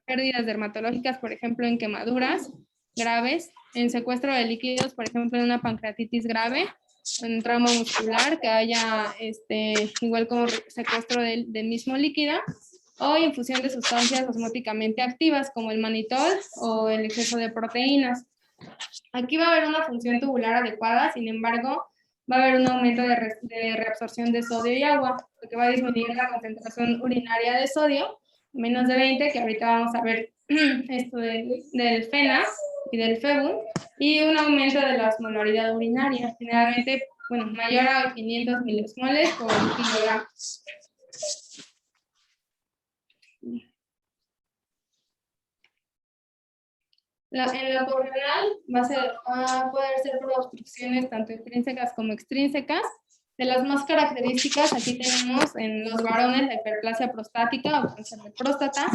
pérdidas dermatológicas, por ejemplo, en quemaduras graves, en secuestro de líquidos, por ejemplo, en una pancreatitis grave, en un trauma muscular, que haya igual como secuestro del mismo líquido, o infusión de sustancias osmóticamente activas, como el manitol o el exceso de proteínas. Aquí va a haber una función tubular adecuada, sin embargo, va a haber un aumento de reabsorción de sodio y agua, lo que va a disminuir la concentración urinaria de sodio, menos de 20, que ahorita vamos a ver esto del FENA y del FEBUN, y un aumento de la osmolaridad urinaria, generalmente, bueno, mayor a 500 miliosmoles por kilogramo. En lo correnal va a poder ser por obstrucciones tanto intrínsecas como extrínsecas. De las más características, aquí tenemos en los varones la hiperplasia prostática o cáncer de próstata.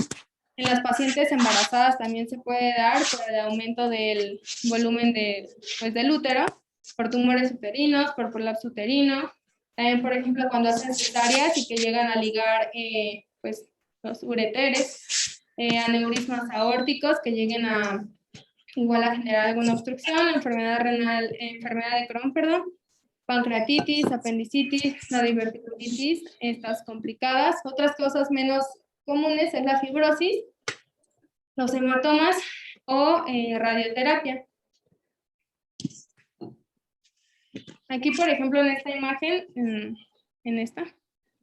En las pacientes embarazadas también se puede dar por el aumento del volumen del útero, por tumores uterinos, por prolapso uterino. También, por ejemplo, cuando hacen cesáreas y que llegan a ligar los ureteres, aneurismas aórticos que lleguen a igual a generar alguna obstrucción, enfermedad renal, enfermedad de Crohn, perdón, pancreatitis, apendicitis, la diverticulitis, estas complicadas. Otras cosas menos comunes es la fibrosis, los hematomas o radioterapia. Aquí, por ejemplo, en esta imagen, en esta,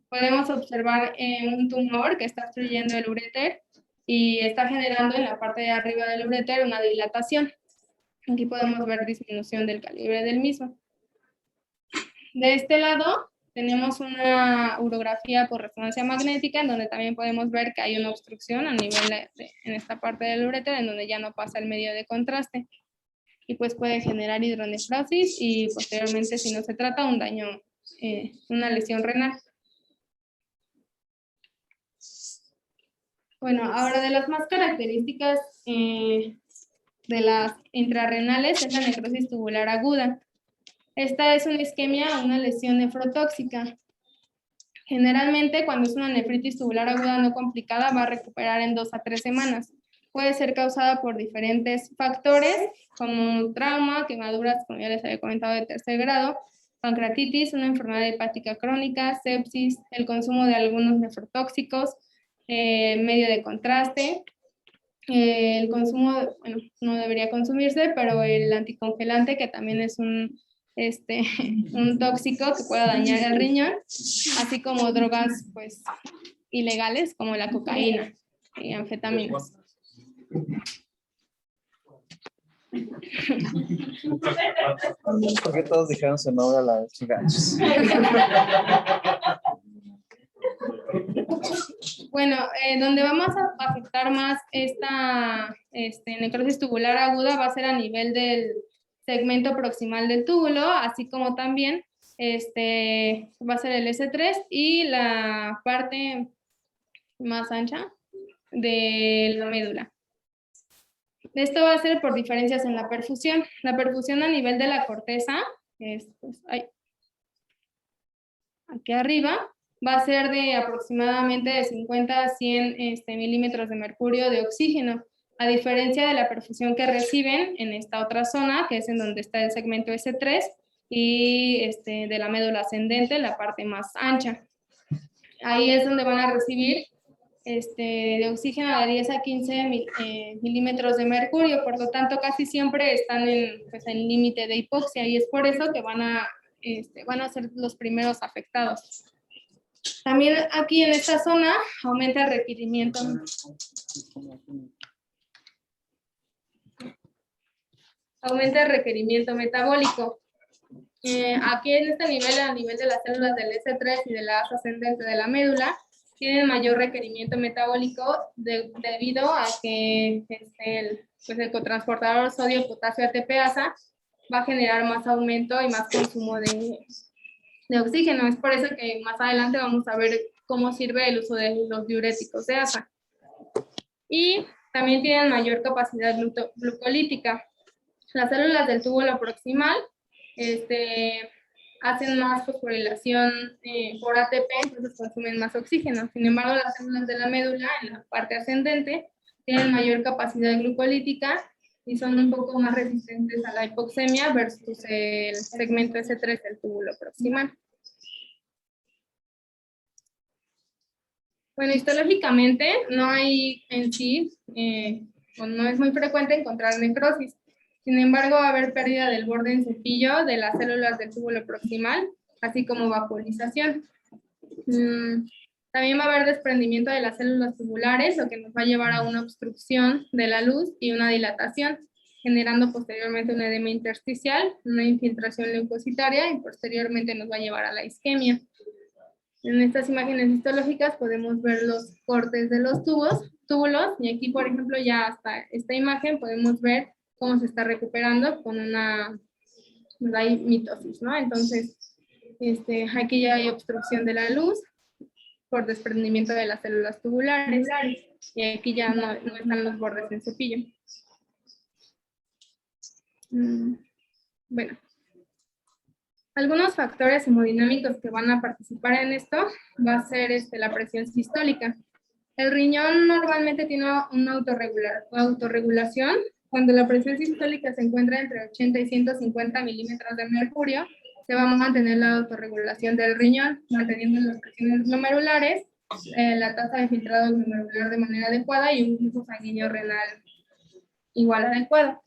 podemos observar un tumor que está obstruyendo el uréter y está generando en la parte de arriba del uréter una dilatación. Aquí podemos ver disminución del calibre del mismo. De este lado tenemos una urografía por resonancia magnética, en donde también podemos ver que hay una obstrucción a nivel en esta parte del uréter, en donde ya no pasa el medio de contraste. Y pues puede generar hidronefrosis y posteriormente, si no se trata, un daño, una lesión renal. Bueno, ahora de las más características de las intrarrenales es la necrosis tubular aguda. Esta es una isquemia o una lesión nefrotóxica. Generalmente, cuando es una nefritis tubular aguda no complicada, va a recuperar en 2 a 3 semanas. Puede ser causada por diferentes factores, como trauma, quemaduras, como ya les había comentado, de tercer grado, pancreatitis, una enfermedad hepática crónica, sepsis, el consumo de algunos nefrotóxicos, medio de contraste, el consumo, bueno, no debería consumirse, pero el anticongelante, que también es un tóxico que puede dañar el riñón, así como drogas pues ilegales como la cocaína y anfetaminas. ¿Por qué todos dijeron su nombre a la vez? Bueno, donde vamos a afectar más esta necrosis tubular aguda va a ser a nivel del segmento proximal del túbulo, así como también va a ser el S3 y la parte más ancha de la médula. Esto va a ser por diferencias en la perfusión. La perfusión a nivel de la corteza, aquí arriba, va a ser de aproximadamente de 50 a 100 milímetros de mercurio de oxígeno, a diferencia de la perfusión que reciben en esta otra zona, que es en donde está el segmento S3, y de la médula ascendente, la parte más ancha. Ahí es donde van a recibir de oxígeno de 10 a 15 milímetros de mercurio, por lo tanto casi siempre están en límite de hipoxia, y es por eso que van a ser los primeros afectados. También aquí en esta zona aumenta el requerimiento. Aumenta el requerimiento metabólico. Aquí en este nivel, a nivel de las células del S3 y de la asa ascendente de la médula, tienen mayor requerimiento metabólico debido a que el cotransportador sodio-potasio ATPasa va a generar más aumento y más consumo de oxígeno. Es por eso que más adelante vamos a ver cómo sirve el uso de los diuréticos de asa. Y también tienen mayor capacidad glucolítica. Las células del túbulo proximal hacen más fosforilación por ATP, entonces consumen más oxígeno. Sin embargo, las células de la médula, en la parte ascendente, tienen mayor capacidad glucolítica y son un poco más resistentes a la hipoxemia versus el segmento S3 del túbulo proximal. Bueno, histológicamente no hay en sí, no es muy frecuente encontrar necrosis. Sin embargo, va a haber pérdida del borde en cepillo de las células del túbulo proximal, así como vaporización. También va a haber desprendimiento de las células tubulares, lo que nos va a llevar a una obstrucción de la luz y una dilatación, generando posteriormente un edema intersticial, una infiltración leucocitaria y posteriormente nos va a llevar a la isquemia. En estas imágenes histológicas podemos ver los cortes de los túbulos, y aquí, por ejemplo, ya hasta esta imagen podemos ver cómo se está recuperando con una mitosis, ¿no? Entonces, aquí ya hay obstrucción de la luz por desprendimiento de las células tubulares, y aquí ya no están los bordes en cepillo. Bueno. Algunos factores hemodinámicos que van a participar en esto va a ser la presión sistólica. El riñón normalmente tiene una autorregulación. Cuando la presión sistólica se encuentra entre 80 y 150 milímetros de mercurio, se va a mantener la autorregulación del riñón, manteniendo las presiones glomerulares, la tasa de filtrado glomerular de manera adecuada y un flujo sanguíneo renal igual adecuado.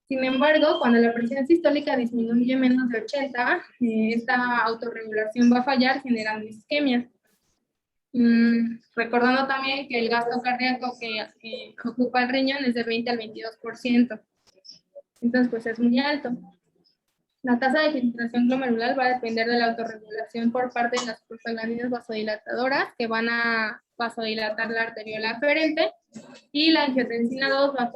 Sin embargo, cuando la presión sistólica disminuye menos de 80, esta autorregulación va a fallar generando isquemia. Recordando también que el gasto cardíaco que ocupa el riñón es de 20 al 22%. Entonces, pues es muy alto. La tasa de filtración glomerular va a depender de la autorregulación por parte de las prostaglandinas vasodilatadoras, que van a vasodilatar la arteriola aferente, y la angiotensina 2 va a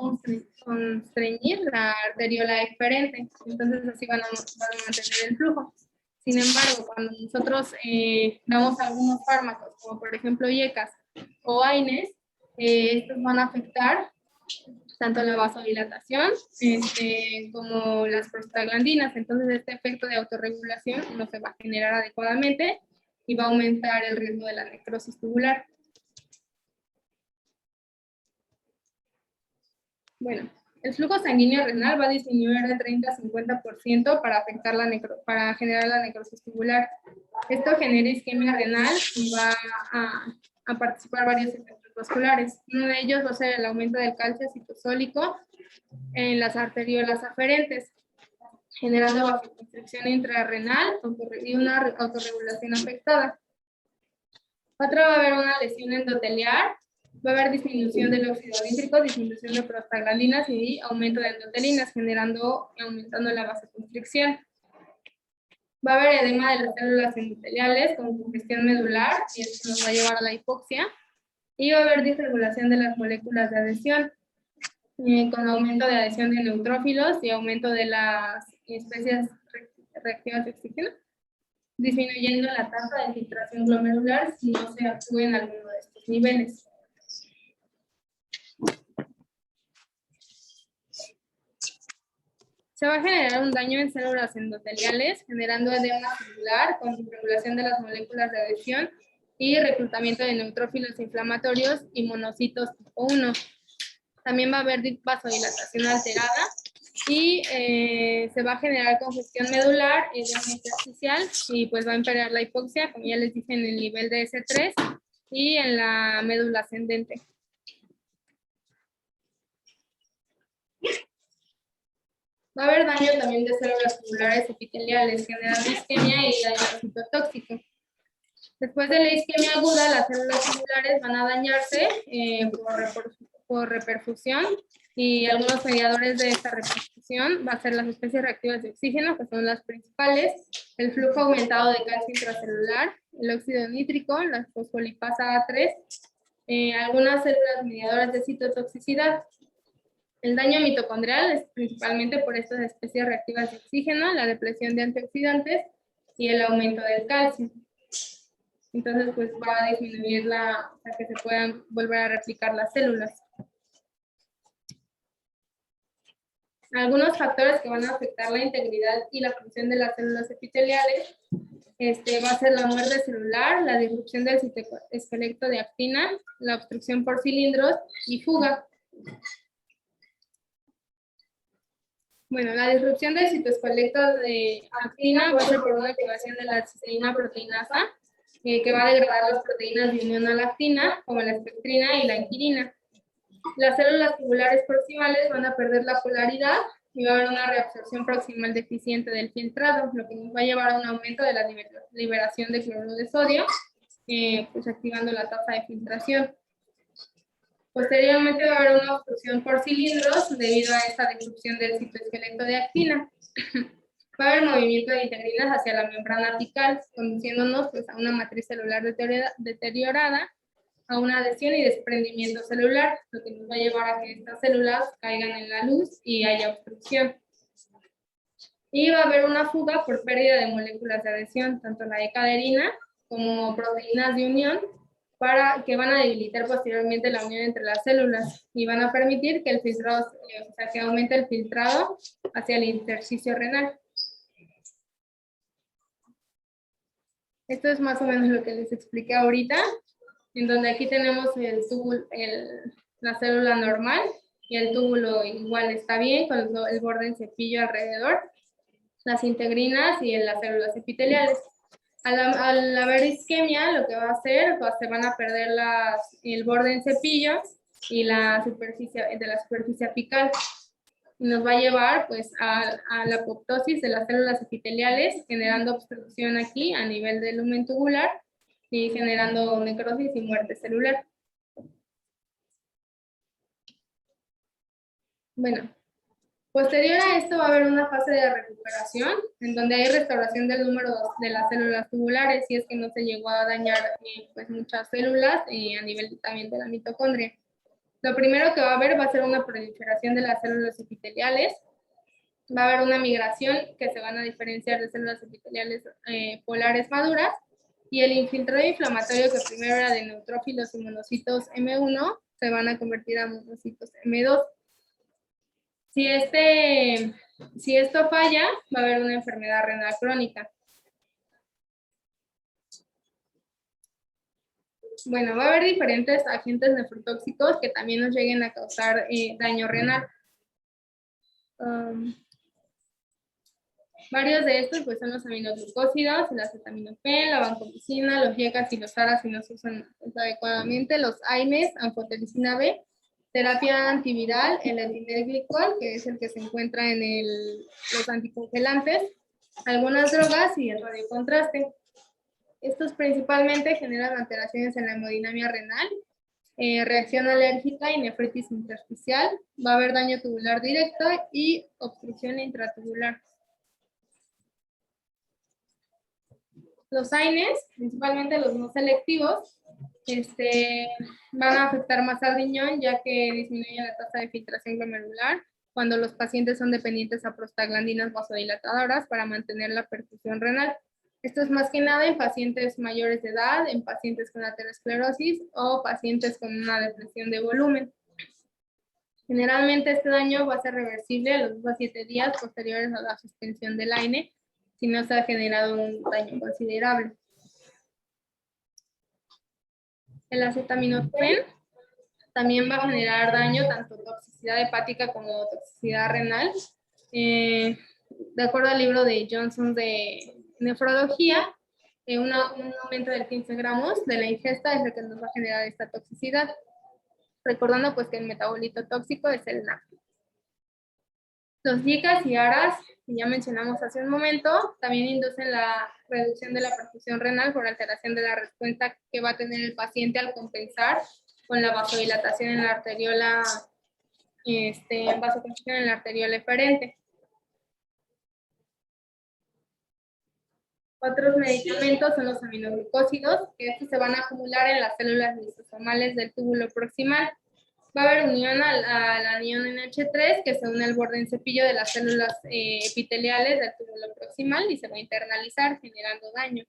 constreñir la arteriola eferente. Entonces así van a mantener el flujo. Sin embargo, cuando nosotros damos algunos fármacos, como por ejemplo IECAS o AINES, estos van a afectar tanto la vasodilatación como las prostaglandinas. Entonces este efecto de autorregulación no se va a generar adecuadamente y va a aumentar el riesgo de la necrosis tubular. Bueno, el flujo sanguíneo renal va a disminuir de 30 a 50% para generar la necrosis tubular. Esto genera isquemia renal y va a participar varios efectos vasculares. Uno de ellos va a ser el aumento del calcio citosólico en las arteriolas aferentes, generando vasoconstricción intrarrenal y una autorregulación afectada. Otra va a haber una lesión endoteliar. Va a haber disminución del óxido nítrico, disminución de prostaglandinas y aumento de endotelinas, aumentando la vasoconstricción. Va a haber edema de las células endoteliales con congestión medular, y esto nos va a llevar a la hipoxia. Y va a haber disregulación de las moléculas de adhesión, con aumento de adhesión de neutrófilos y aumento de las especies reactivas de oxígeno, disminuyendo la tasa de filtración glomerular si no se actúa en alguno de estos niveles. Se va a generar un daño en células endoteliales, generando edema celular con regulación de las moléculas de adhesión y reclutamiento de neutrófilos inflamatorios y monocitos tipo 1. También va a haber vasodilatación alterada y se va a generar congestión medular, edema intersticial, y pues va a empeorar la hipoxia, como ya les dije, en el nivel de S3 y en la médula ascendente. Va a haber daño también de células tubulares epiteliales, generando isquemia y daño citotóxico. Después de la isquemia aguda, las células tubulares van a dañarse por reperfusión, y algunos mediadores de esta reperfusión va a ser las especies reactivas de oxígeno, que son las principales, el flujo aumentado de calcio intracelular, el óxido nítrico, la fosfolipasa A3, algunas células mediadoras de citotoxicidad. El daño mitocondrial es principalmente por estas especies reactivas de oxígeno, la depresión de antioxidantes y el aumento del calcio. Entonces, pues va a disminuir para que se puedan volver a replicar las células. Algunos factores que van a afectar la integridad y la función de las células epiteliales va a ser la muerte celular, la disrupción del citoesqueleto de actina, la obstrucción por cilindros y fuga. Bueno, la disrupción del citoesqueleto de actina va a ser por una activación de la cisteína proteinasa, que va a degradar las proteínas de unión a la actina, como la espectrina y la inquirina. Las células tubulares proximales van a perder la polaridad y va a haber una reabsorción proximal deficiente del filtrado, lo que nos va a llevar a un aumento de la liberación de cloruro de sodio, pues activando la tasa de filtración. Posteriormente va a haber una obstrucción por cilindros debido a esta disrupción del citoesqueleto de actina. Va a haber movimiento de integrinas hacia la membrana apical, conduciéndonos pues, a una matriz celular deteriorada, a una adhesión y desprendimiento celular, lo que nos va a llevar a que estas células caigan en la luz y haya obstrucción. Y va a haber una fuga por pérdida de moléculas de adhesión, tanto la decaderina como proteínas de unión, que van a debilitar posteriormente la unión entre las células y van a permitir que el filtrado, que aumente el filtrado hacia el intersticio renal. Esto es más o menos lo que les expliqué ahorita, en donde aquí tenemos el túbulo, la célula normal y el túbulo igual está bien, con el borde en cepillo alrededor, las integrinas y en las células epiteliales. Al haber isquemia, lo que va a hacer, pues se van a perder el borde en cepillo y la superficie apical. Y nos va a llevar pues a la apoptosis de las células epiteliales, generando obstrucción aquí a nivel del lumen tubular y generando necrosis y muerte celular. Bueno, posterior a esto va a haber una fase de recuperación en donde hay restauración del número de las células tubulares si es que no se llegó a dañar pues muchas células a nivel también de la mitocondria. Lo primero que va a haber va a ser una proliferación de las células epiteliales. Va a haber una migración que se van a diferenciar de células epiteliales polares maduras y el infiltrado inflamatorio que primero era de neutrófilos y monocitos M1 se van a convertir a monocitos M2. Si esto falla, va a haber una enfermedad renal crónica. Bueno, va a haber diferentes agentes nefrotóxicos que también nos lleguen a causar daño renal. Varios de estos pues, son los aminoglucósidos, el acetaminofén, la vancomicina, los IECAS y los ARAs si no se usan adecuadamente, los AINES, anfotericina B, terapia antiviral, el etilenglicol, que es el que se encuentra en los anticongelantes, algunas drogas y el radiocontraste. Estos principalmente generan alteraciones en la hemodinamia renal, reacción alérgica y nefritis intersticial, va a haber daño tubular directo y obstrucción intratubular. Los AINES, principalmente los no selectivos, van a afectar más al riñón ya que disminuye la tasa de filtración glomerular cuando los pacientes son dependientes a prostaglandinas vasodilatadoras para mantener la perfusión renal. Esto es más que nada en pacientes mayores de edad, en pacientes con aterosclerosis o pacientes con una depresión de volumen. Generalmente este daño va a ser reversible a los 2 a 7 días posteriores a la suspensión del AINE si no se ha generado un daño considerable. El acetaminofén también va a generar daño, tanto toxicidad hepática como toxicidad renal. De acuerdo al libro de Johnson de nefrología, un aumento de 15 gramos de la ingesta es lo que nos va a generar esta toxicidad. Recordando pues que el metabolito tóxico es el NAC. Los IECAS y ARAs, que ya mencionamos hace un momento, también inducen la reducción de la perfusión renal por alteración de la respuesta que va a tener el paciente al compensar con la vasodilatación en la arteriola, vasoconstricción en la arteriola eferente. Otros medicamentos son los aminoglucósidos, que estos se van a acumular en las células lisosomales del túbulo proximal. Va a haber unión al anión NH3 que se une al borde en cepillo de las células epiteliales del túbulo proximal y se va a internalizar generando daño.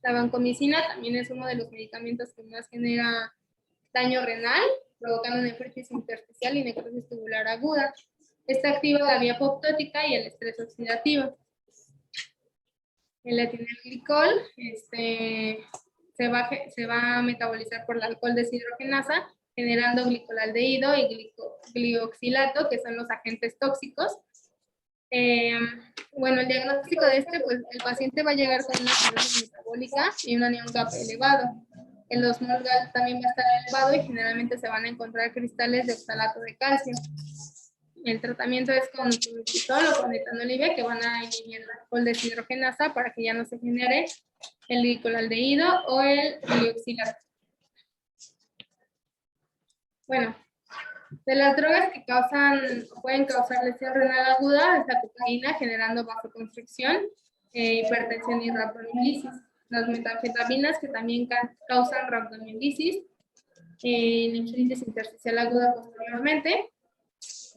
La vancomicina también es uno de los medicamentos que más genera daño renal, provocando nefritis intersticial y necrosis tubular aguda. Esta activa la vía apoptótica y el estrés oxidativo. El etilenglicol se va a metabolizar por el alcohol deshidrogenasa, generando glicolaldehído y glioxilato, que son los agentes tóxicos. Bueno, el diagnóstico de pues el paciente va a llegar con una cirrosis metabólica y un anion GAP elevado. El osmol-GAP también va a estar elevado y generalmente se van a encontrar cristales de oxalato de calcio. El tratamiento es con fluticasol o con etanolivia, que van a inhibir el alcohol deshidrogenasa para que ya no se genere el glicolaldehído o el glioxilato. Bueno, de las drogas que pueden causar lesión renal aguda es la cocaína, generando vasoconstricción, hipertensión y rhabdomiolisis. Las metanfetaminas, que también causan rhabdomiolisis, nefritis intersticial aguda posteriormente,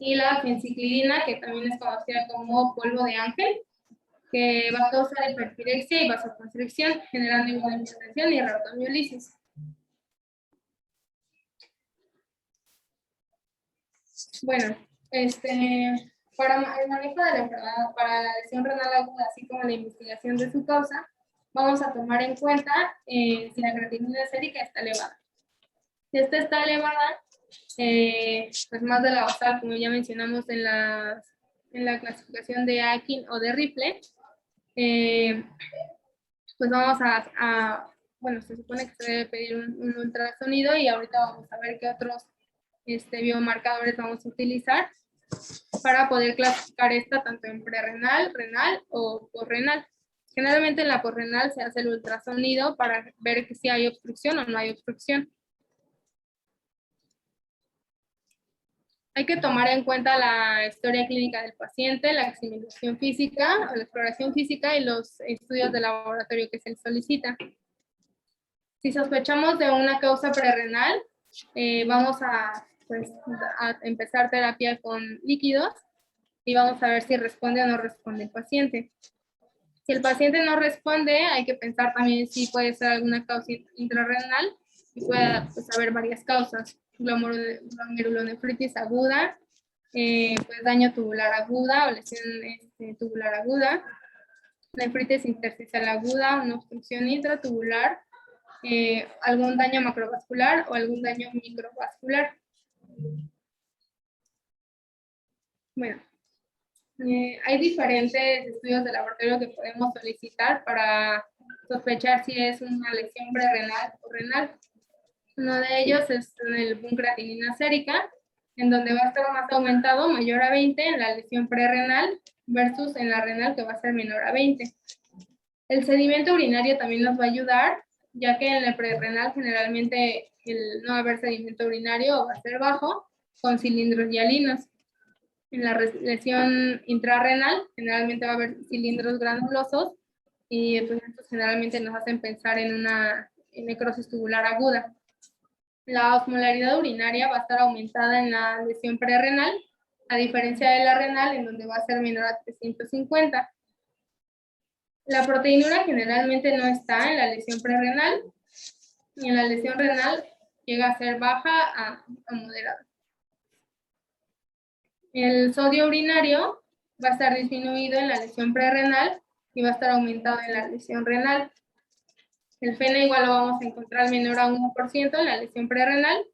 y la fenciclidina, que también es conocida como polvo de ángel, que va a causar hiperpirexia y vasoconstricción, generando igual hipertensión y rhabdomiolisis. Bueno, para el manejo de la enfermedad, para la lesión renal aguda, así como la investigación de su causa, vamos a tomar en cuenta si la creatinina sérica está elevada. Si esta está elevada, pues más de la basal, como ya mencionamos en la clasificación de Akin o de Rifle, pues vamos bueno, se supone que se debe pedir un ultrasonido y ahorita vamos a ver qué otros biomarcadores vamos a utilizar para poder clasificar esta tanto en prerrenal, renal o posrenal. Generalmente en la posrenal se hace el ultrasonido para ver si hay obstrucción o no hay obstrucción. Hay que tomar en cuenta la historia clínica del paciente, la examinación física, la exploración física y los estudios de laboratorio que se solicita. Si sospechamos de una causa prerrenal, vamos a empezar terapia con líquidos y vamos a ver si responde o no responde el paciente. Si el paciente no responde, hay que pensar también si puede ser alguna causa intrarrenal y puede haber varias causas. Glomerulonefritis aguda, pues daño tubular aguda o lesión tubular aguda, nefritis intersticial aguda, una obstrucción intratubular, algún daño macrovascular o algún daño microvascular. Bueno, hay diferentes estudios de laboratorio que podemos solicitar para sospechar si es una lesión prerrenal o renal. Uno de ellos es el boom creatinina sérica, en donde va a estar más aumentado, mayor a 20 en la lesión prerrenal versus en la renal, que va a ser menor a 20. El sedimento urinario también nos va a ayudar, ya que en el prerrenal generalmente el no haber sedimento urinario va a ser bajo, con cilindros hialinos. En la lesión intrarrenal generalmente va a haber cilindros granulosos y pues estos generalmente nos hacen pensar en una necrosis tubular aguda. La osmolaridad urinaria va a estar aumentada en la lesión prerrenal, a diferencia de la renal, en donde va a ser menor a 350. La proteinura generalmente no está en la lesión prerrenal, y en la lesión renal llega a ser baja a moderada. El sodio urinario va a estar disminuido en la lesión prerrenal y va a estar aumentado en la lesión renal. El FeNA igual lo vamos a encontrar menor a 1% en la lesión prerrenal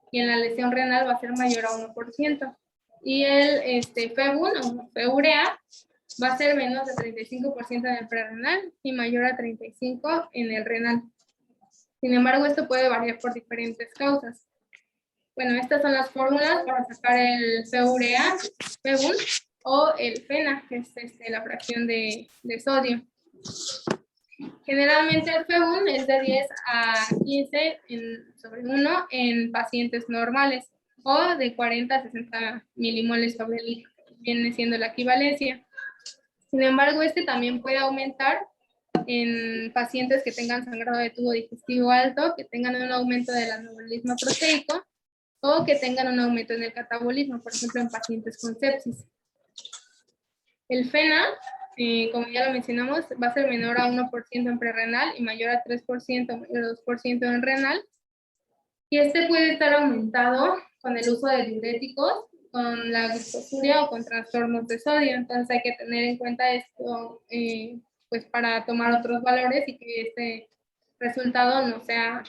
y en la lesión renal va a ser mayor a 1%. Y el FeBUN o feurea va a ser menos de 35% en el prerrenal y mayor a 35% en el renal. Sin embargo, esto puede variar por diferentes causas. Bueno, estas son las fórmulas para sacar el feurea, FeBUN, o el FeNA, que es la fracción de sodio. Generalmente el FeBUN es de 10 a 15 sobre 1 en pacientes normales o de 40 a 60 milimoles sobre litro, viene siendo la equivalencia. Sin embargo, también puede aumentar en pacientes que tengan sangrado de tubo digestivo alto, que tengan un aumento del anabolismo proteico o que tengan un aumento en el catabolismo, por ejemplo, en pacientes con sepsis. El FeNA, como ya lo mencionamos, va a ser menor a 1% en prerrenal y mayor a 3%, mayor a 2% en renal. Y puede estar aumentado con el uso de diuréticos con la glucosuria o con trastornos de sodio. Entonces hay que tener en cuenta esto pues para tomar otros valores y que este resultado no sea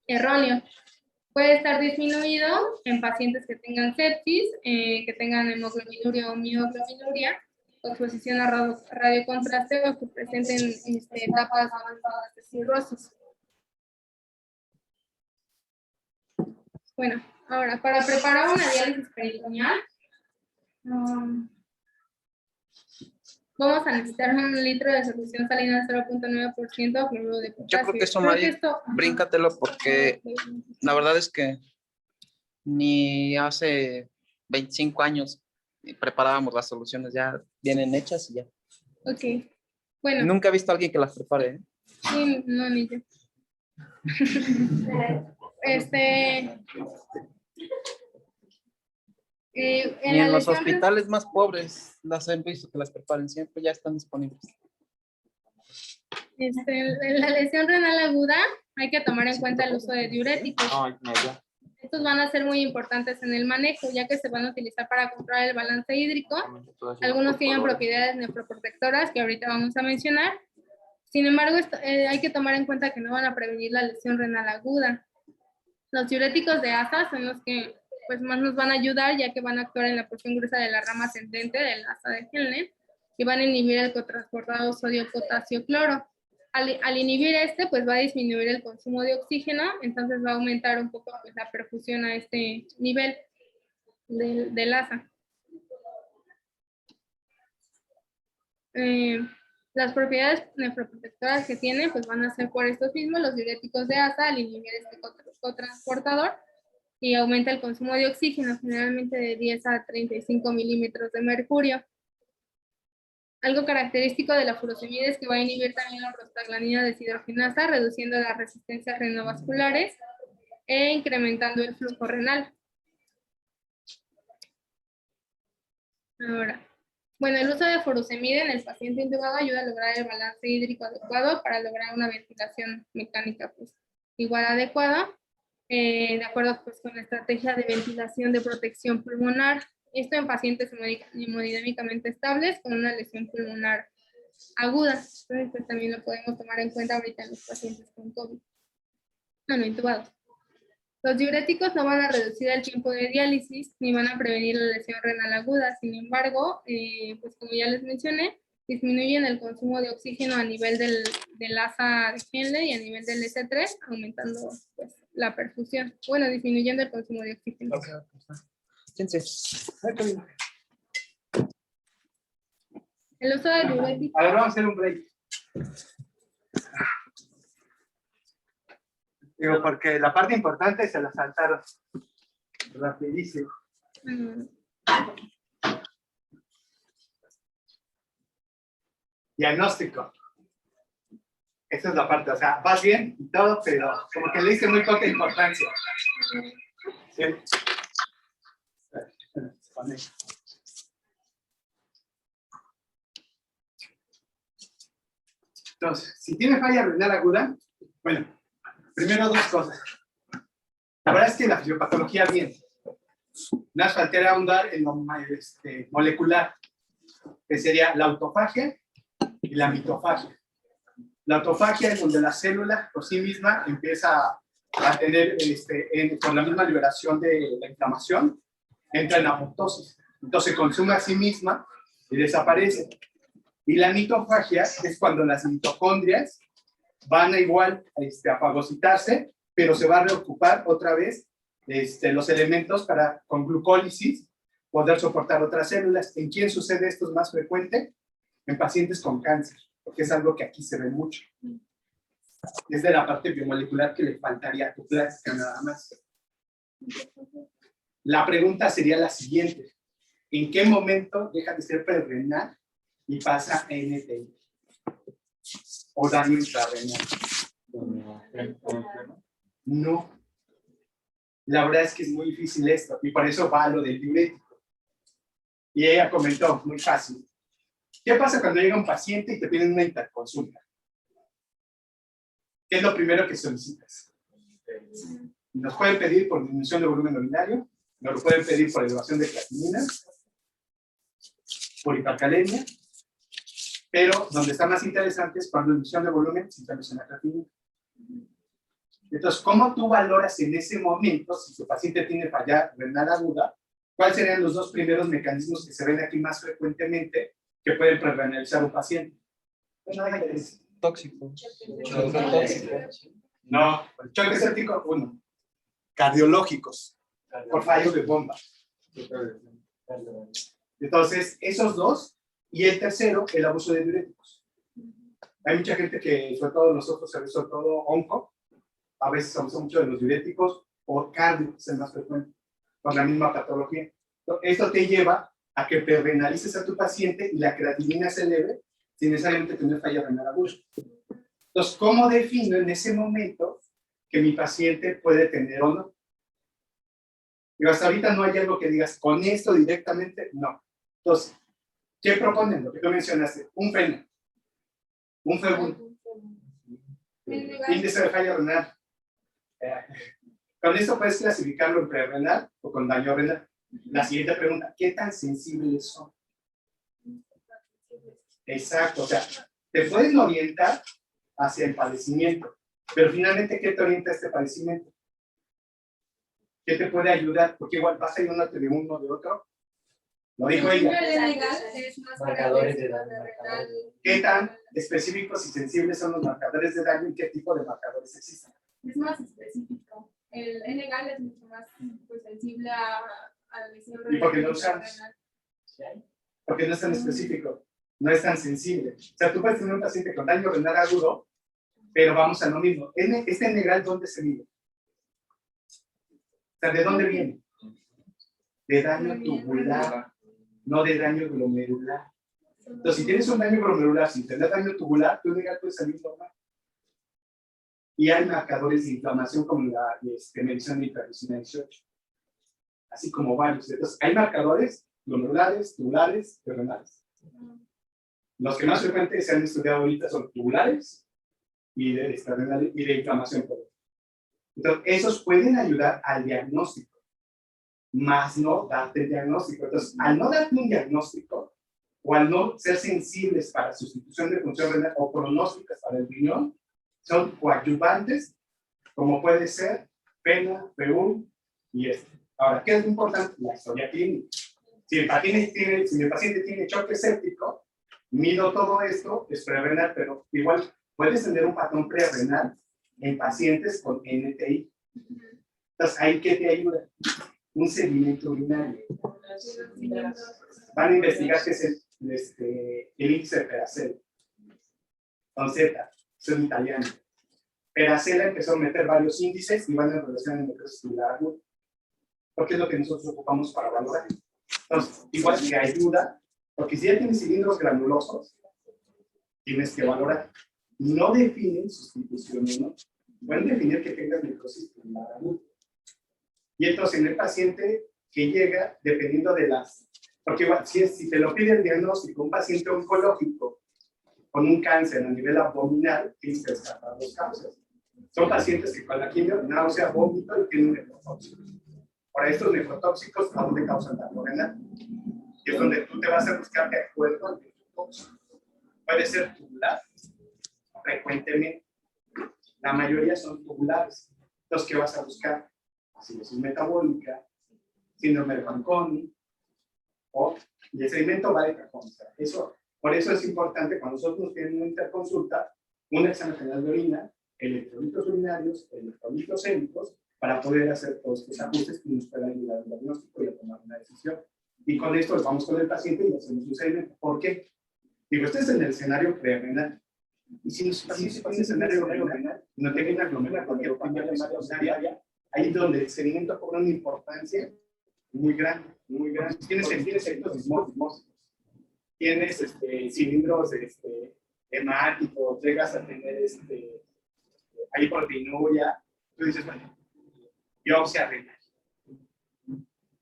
erróneo. Puede estar disminuido en pacientes que tengan sepsis, que tengan hemoglobinuria o mioglobinuria, exposición a radiocontraste o que presenten etapas avanzadas de cirrosis. Bueno, ahora, para preparar una diálisis peritoneal, vamos a necesitar 1 litro de solución salina 0.9% cloruro de potasio. Yo creo que eso, Mari, bríncatelo porque la verdad es que ni hace 25 años preparábamos las soluciones, ya vienen hechas y ya. Ok, bueno. Nunca he visto a alguien que las prepare, ¿eh? Sí, no, ni yo. Ni en los hospitales más pobres las he visto que las preparen, siempre ya están disponibles. En la lesión renal aguda hay que tomar en cuenta el uso de diuréticos. Estos van a ser muy importantes en el manejo, ya que se van a utilizar para controlar el balance hídrico. Algunos tienen propiedades nefroprotectoras que ahorita vamos a mencionar. Sin embargo, hay que tomar en cuenta que no van a prevenir la lesión renal aguda. Los diuréticos de asa son los que pues, más nos van a ayudar, ya que van a actuar en la porción gruesa de la rama ascendente del asa de Henle y van a inhibir el cotransportado sodio-potasio-cloro. Al inhibir pues va a disminuir el consumo de oxígeno, entonces va a aumentar un poco pues, la perfusión a este nivel del asa. Las propiedades nefroprotectoras que tiene pues van a ser por estos mismos, los diuréticos de asa, al inhibir este cotransportador y aumenta el consumo de oxígeno, generalmente de 10 a 35 milímetros de mercurio. Algo característico de la furosemida es que va a inhibir también la prostaglandina deshidrogenasa, reduciendo las resistencias renovasculares e incrementando el flujo renal. Ahora, bueno, el uso de furosemida en el paciente intubado ayuda a lograr el balance hídrico adecuado para lograr una ventilación mecánica pues, igual adecuada, de acuerdo pues, con la estrategia de ventilación de protección pulmonar. Esto en pacientes hemodinámicamente estables con una lesión pulmonar aguda. Entonces, pues, también lo podemos tomar en cuenta ahorita en los pacientes con COVID. No intubados. Los diuréticos no van a reducir el tiempo de diálisis ni van a prevenir la lesión renal aguda. Sin embargo, pues como ya les mencioné, disminuyen el consumo de oxígeno a nivel del asa de Henle y a nivel del S3, aumentando pues, la perfusión. Bueno, disminuyendo el consumo de oxígeno. El uso de diuréticos. A ver, vamos a hacer un break. Digo, porque la parte importante se la saltaron. Rapidísimo. Diagnóstico. Esa es la parte, o sea, vas bien y todo, pero como que le dice muy poca importancia. ¿Sí? Entonces, si tiene falla renal aguda, bueno, primero dos cosas. La verdad es que la fisiopatología bien. Nos faltaría ahondar en lo molecular, que sería la autofagia y la mitofagia. La autofagia es donde la célula por sí misma empieza a tener, con la misma liberación de la inflamación, entra en apoptosis. Entonces se consume a sí misma y desaparece. Y la mitofagia es cuando las mitocondrias van a igual a fagocitarse, pero se va a reocupar otra vez los elementos para, con glucólisis, poder soportar otras células. ¿En quién sucede esto es más frecuente? En pacientes con cáncer, porque es algo que aquí se ve mucho. Es de la parte biomolecular que le faltaría a tu plática nada más. La pregunta sería la siguiente. ¿En qué momento deja de ser prerrenal y pasa a NTI? O daño intrarrenal. No. La verdad es que es muy difícil esto, y por eso va a lo del diurético. Y ella comentó, muy fácil. ¿Qué pasa cuando llega un paciente y te piden una interconsulta? ¿Qué es lo primero que solicitas? Nos pueden pedir por disminución de volumen urinario, Nos lo pueden pedir por elevación de creatinina, por hipercalemia, pero donde está más interesante es cuando inducción de volumen sin cambios en la creatinina. Entonces, ¿cómo tú valoras en ese momento, si tu paciente tiene falla renal aguda, cuáles serían los dos primeros mecanismos que se ven aquí más frecuentemente que pueden prerrenalizar un paciente? Tóxico. No, el choque séptico, uno. Cardiológicos, por fallo de bomba. Entonces, esos dos. Y el tercero, el abuso de diuréticos. Hay mucha gente que, sobre todo nosotros, sobre todo onco, a veces abusa mucho de los diuréticos o cardio, que es el más frecuente, por la misma patología. Esto te lleva a que prerrenalices a tu paciente y la creatinina se eleve sin necesariamente tener falla renal aguda. Entonces, ¿cómo defino en ese momento que mi paciente puede tener o no? Y hasta ahorita no hay algo que digas, con esto directamente, no. Entonces, ¿qué proponen? Lo que tú mencionaste, un FENA, un FEBUN, índice de falla renal. Con esto puedes clasificarlo en prerrenal o con daño renal. La siguiente pregunta, ¿qué tan sensibles son? Exacto, o sea, te pueden orientar hacia el padecimiento, pero finalmente, ¿qué te orienta este padecimiento? ¿Qué te puede ayudar? Porque igual vas a ir uno de uno de otro. Lo dijo ella. Marcadores de daño. ¿Qué tan específicos y sensibles son los marcadores de daño y qué tipo de marcadores existen? Es más específico. El legal es mucho más pues, sensible a lesión renal. ¿Y por qué no usamos? Porque no es tan específico, no es tan sensible. O sea, tú puedes tener un paciente con daño renal agudo, pero vamos a lo mismo. ¿Este negal dónde se mide? O sea, ¿de dónde viene? De daño tubular, no de daño glomerular. Entonces, si tienes un daño glomerular sin tener daño tubular, tu negal puede salir normal. Y hay marcadores de inflamación como la medición de interleucina 18, así como varios. Entonces, hay marcadores glomerulares, tubulares y renales. Los que más frecuentemente se han estudiado ahorita son tubulares y de inflamación. Entonces, esos pueden ayudar al diagnóstico, más no darte el diagnóstico. Entonces, al no darte un diagnóstico, o al no ser sensibles para sustitución de función renal o pronósticas para el riñón, son coadyuvantes, como puede ser PENA, PEUM y este. Ahora, ¿qué es lo importante? La historia clínica. Si el paciente tiene choque séptico, mido todo esto, es prerrenal, pero igual puedes tener un patrón prerrenal en pacientes con NTI. Entonces, ¿ahí qué te ayuda? Un sedimento urinario. Van a investigar qué es el índice de Peracel. Con Z, son italianos. Peracela empezó a meter varios índices y van en relación a necrosis tubular aguda, porque es lo que nosotros ocupamos para valorar. Entonces, igual que ayuda, porque si ya tienes cilindros granulosos, tienes que valorar. No definen sustitución, ¿no? Pueden definir que tengas necrosis tubular aguda. Y entonces, en el paciente que llega, dependiendo de las... Porque igual, si te lo pide el diagnóstico, un paciente oncológico con un cáncer a nivel abdominal, tienes que descartar dos causas. Son pacientes que con la quimio, náusea, vómito y tienen nefrotóxicos. Para estos nefrotóxicos, ¿a dónde causan daño renal? Y es donde tú te vas a buscar de acuerdo al nefrotóxico. Puede ser tubular, frecuentemente. La mayoría son tubulares. Entonces, ¿qué vas a buscar? Acidosis metabólica, síndrome de Fanconi, y el segmento va de Fanconi. Por eso es importante cuando nosotros tenemos una interconsulta, un examen general de orina, electrolitos urinarios, electrolitos séricos, para poder hacer todos estos ajustes que nos puedan ayudar al diagnóstico y a tomar una decisión. Y con esto vamos con el paciente y hacemos un segmento. ¿Por qué? Digo, este es en el escenario prerrenal. Y si nos paciente en el escenario renal, no tiene una glomerula, cualquier cambio de área, ahí es donde el segmento cobra una importancia muy grande, muy grande. Tienes efectos dismórficos, tienes cilindros hemáticos, llegas a tener hay proteinuria, tú dices, bueno, biopsia renal.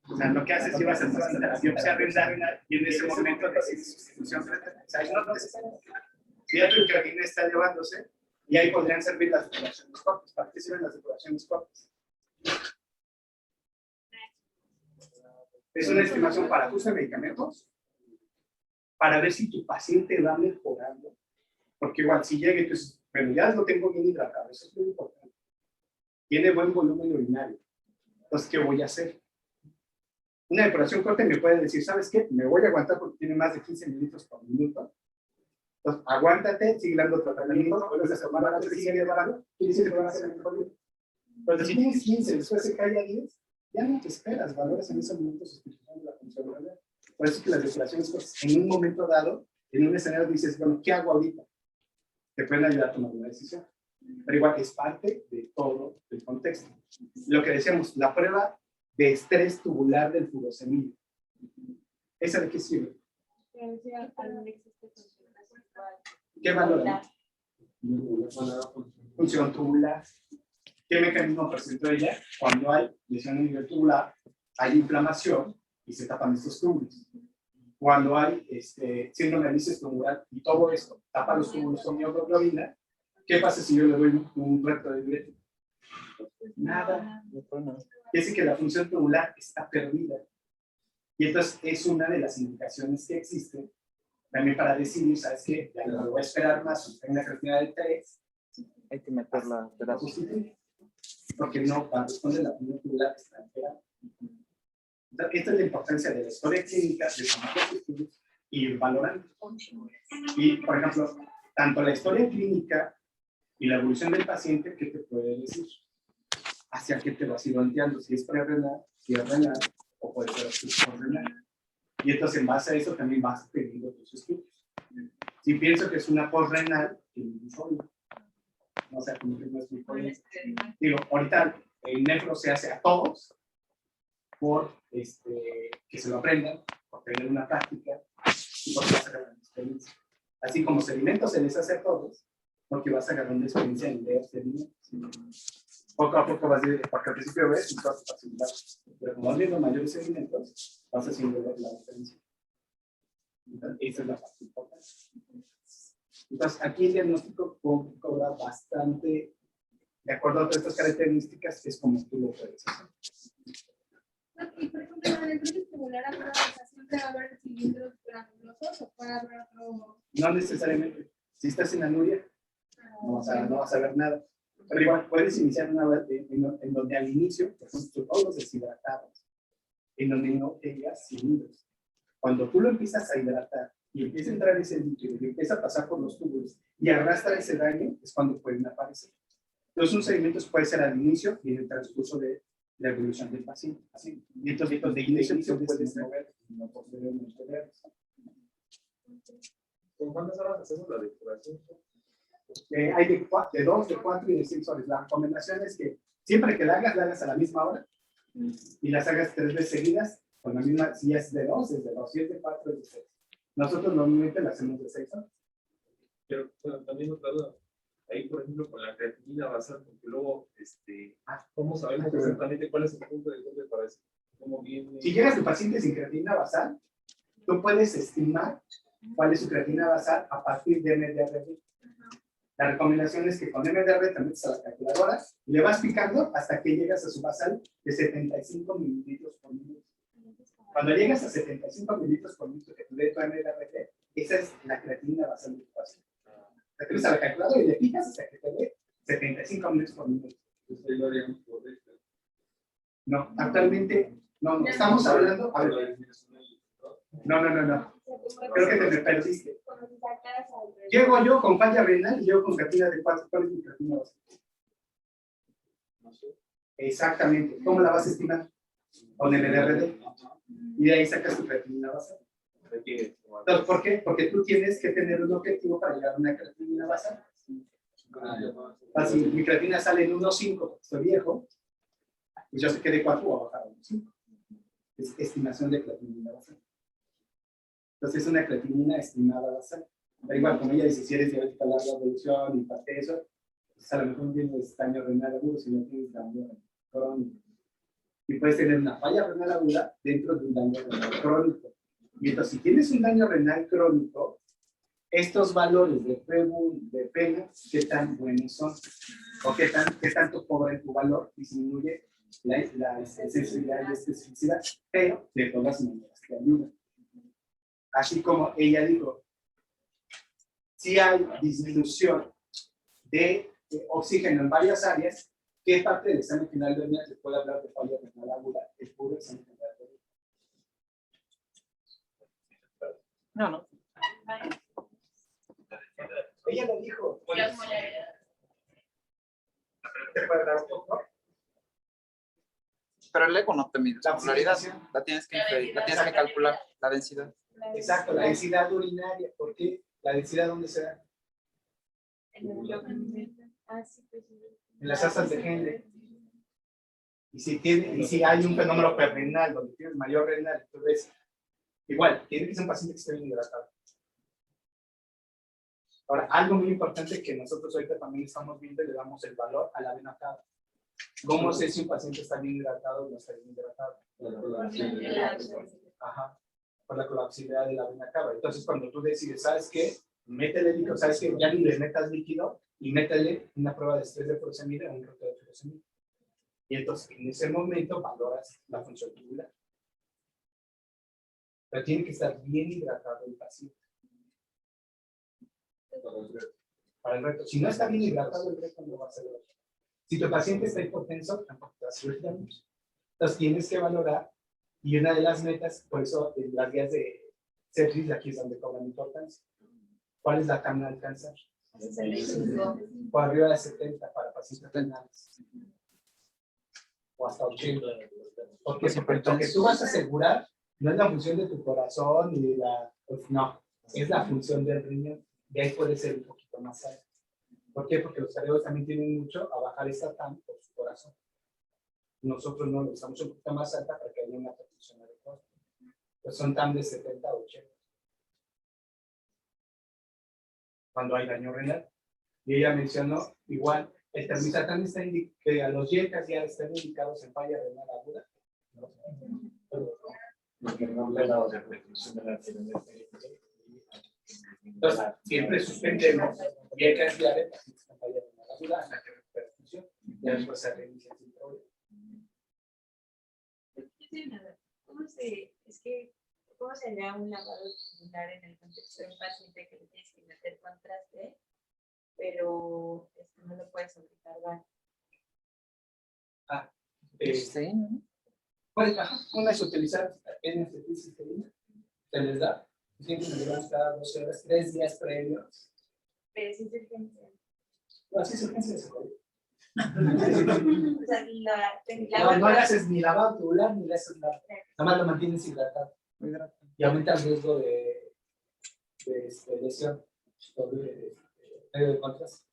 O sea, lo que haces es llevas a la biopsia renal y en ese momento decides sustitución renal. O sea, no necesariamente. Si ya tu creatinina está llevándose, y ahí podrían servir las depuraciones cortas. ¿Para qué sirven las depuraciones cortas? Es una estimación para ajuste de medicamentos, para ver si tu paciente va mejorando. Porque igual, si llega y tú dices, bueno, ya lo tengo bien hidratado, eso es muy importante. Tiene buen volumen urinario. Entonces, ¿qué voy a hacer? Una depuración corta me puede decir, ¿sabes qué? Me voy a aguantar porque tiene más de 15 mililitros por minuto. Entonces, aguántate, sigue dando tratamiento, vuelves a tomar antes, sigue parando, y dices que van a hacer el mejor. Pero si tienes 15, después se cae a 10, ya no te esperas, valores en ese momento sustitución de la función renal. Por eso es que las depuraciones cortas, en un momento dado, en un escenario dices, bueno, ¿qué hago ahorita? Te pueden ayudar a tomar una decisión. Pero igual es parte de todo el contexto. Lo que decíamos, la prueba de estrés tubular del furosemide. ¿Esa de qué sirve? ¿Qué valora? Función tubular. ¿Qué mecanismo presentó ella? Cuando hay lesión a nivel tubular, hay inflamación y se tapan estos túbulos. Cuando hay síndrome de lisis tubular y todo esto tapa los túbulos con mioglobina, ¿qué pasa si yo le doy un reto de diurético? Nada. Quiere decir que la función tubular está perdida. Y entonces es una de las indicaciones que existen también para decidir, ¿sabes qué? Ya no voy a esperar más, tengo una creatinina de 3. Hay que meterla pedazos. Porque no va a responder la función tubular está alterada. Entonces, esta es la importancia de la historia clínica, de tomar los estudios y ir valorando. Y, por ejemplo, tanto la historia clínica y la evolución del paciente, ¿qué te puede decir? Hacia qué te vas a ir volteando, si es prerrenal, si es renal, o puede ser postrenal. Y entonces, en base a eso, también vas teniendo tus estudios. Si pienso que es una postrenal, no sé, como que no es muy bien. Digo, ahorita el nefro se hace a todos por que se lo aprendan, por tener una práctica y porque vas a agarrar una experiencia. Así como sedimentos se les hace a todos, porque vas a agarrar una experiencia en leer sedimentos. Poco a poco vas a ir, porque al principio ves y vas a facilitar, pero como vas viendo mayores sedimentos, vas haciendo la diferencia. Entonces, esa es la parte importante. Entonces, aquí el diagnóstico cobra bastante, de acuerdo a todas estas características, es como tú lo puedes hacer. Y por ejemplo, en el proceso tubular, siempre va a haber cilindros granulosos o puede haber otro. No necesariamente. Si estás en anuria, no vas a ver nada. Pero igual puedes iniciar una vez en donde al inicio, por ejemplo, todos los deshidratados, en donde no tengas cilindros. Cuando tú lo empiezas a hidratar y empieza a entrar ese líquido y empieza a pasar por los túbulos y arrastra ese daño, es cuando pueden aparecer. Entonces, un sedimento puede ser al inicio y en el transcurso de la evolución del paciente. Así. Y entonces, de inicio puedes mover, no posteriormente ver. ¿Con cuántas horas hacemos la depuración? Hay de 2, de 4 y de 6 horas. La recomendación es que siempre que la hagas a la misma hora y las hagas 3 veces seguidas, con la misma, si es de 2, es de 2, si es de 4, es de 6. Nosotros normalmente la hacemos de 6 horas. Pero bueno, también otra duda. Ahí, por ejemplo, con la creatinina basal, porque luego, ¿cómo sabemos exactamente cuál es el punto de corte para eso? ¿Cómo viene? Si llegas tu paciente sin creatinina basal, tú puedes estimar cuál es su creatinina basal a partir de MDRD. La recomendación es que con MDRD te metes a la calculadora y le vas picando hasta que llegas a su basal de 75 mililitros por minuto. Cuando llegas a 75 mililitros por minuto que te dé tu MDRD, esa es la creatinina basal de tu paciente. Te metes a la calculadora y le picas hasta que te dé 75 mililitros por minuto. No, actualmente no, estamos hablando. A ver, no. Creo que te me perdiste. Llego yo con falla renal y llego con creatina de 4. ¿Cuál es mi creatina basal? Exactamente. ¿Cómo la vas a estimar? Con el MDRD. Y de ahí sacas tu creatinina basal. Entonces, ¿por qué? Porque tú tienes que tener un objetivo para llegar a una creatinina basal. Así, mi creatina sale en 1.5, estoy viejo, y yo sé que de 4 voy a bajar a 1.5. Es estimación de creatinina basal. Entonces es una creatinina estimada basal. Pero igual, como ella dice, si eres diabética de larga evolución y parte de eso, pues a lo mejor tienes daño renal agudo si no tienes daño crónico. Y puedes tener una falla renal aguda dentro de un daño renal crónico. Y entonces, si tienes un daño renal crónico, estos valores de PBU, de pena, ¿qué tan buenos son? ¿O qué tanto cobra tu valor? Disminuye la sensibilidad y especificidad, pero de todas maneras te ayuda. Así como ella dijo, si hay disminución de oxígeno en varias áreas, ¿qué parte del examen final de orina se puede hablar de falla renal aguda? El puro examen final de orina. No. Ella lo dijo. ¿Te puede dar un poco? Pero el eco no te mide La la polaridad, oxigenación. la tienes que inferir, la tienes que calcular, la densidad. Exacto, la densidad urinaria. ¿Por qué? ¿La densidad dónde se da? En las asas de Henle. Y si hay un fenómeno perrenal donde tienes mayor renal, entonces igual, tiene que ser un paciente que esté bien hidratado. Ahora, algo muy importante que nosotros ahorita también estamos viendo y le damos el valor a la vena cava. ¿Cómo sé si un paciente está bien hidratado o no está bien hidratado? Ajá, por la colapsibilidad de la vena cava. Entonces, cuando tú decides, ¿sabes qué? Métele líquido, ¿sabes qué? Ya ni le metas líquido y métele una prueba de estrés de furosemida o un reto de furosemida. Y entonces, en ese momento, valoras la función tubular. Pero tiene que estar bien hidratado el paciente. Para el reto. Si no está bien hidratado, el reto no va a ser el reto. Si tu paciente está hipotenso, tampoco te va a servir de mucho. Entonces, tienes que valorar. Y una de las metas, por eso, en las guías de sepsis, aquí es donde cobran importancia. ¿Cuál es la cama de cáncer? Por arriba de 70 para pacientes renales. O hasta 80. Porque lo que tú vas a asegurar no es la función de tu corazón ni de la. Pues no, es la función del riñón. De ahí puede ser un poquito más alto. ¿Por qué? Porque los cardiólogos también tienen mucho a bajar esta TAM por su corazón. Nosotros no, lo usamos un poquito más alta para que haya una perfusión adecuada. Pues son TAM de 70 a 80. Cuando hay daño renal. Y ella mencionó, igual, el termisatán está que a los YECAS ya están indicados en falla renal aguda. Entonces, siempre suspendemos YECAS ya de pacientes con falla renal aguda hasta que repercusión. Ya después se reinicia sin problema. ¿Cómo sería un lavado pulmonar en el contexto de un paciente que le tienes que meter contraste, pero no lo puedes sobrecargar? Sí, ¿no? Pues, una es utilizar N-acetilcisteína, se les da, siempre me llevan cada 12 horas, 3 días previos. Pero si es urgencia. No, así es urgencia de salud. O sea, No le haces ni lavado tubular ni le haces nada. Nada más lo mantienes hidratado. Y aumenta el riesgo de lesión de contraste.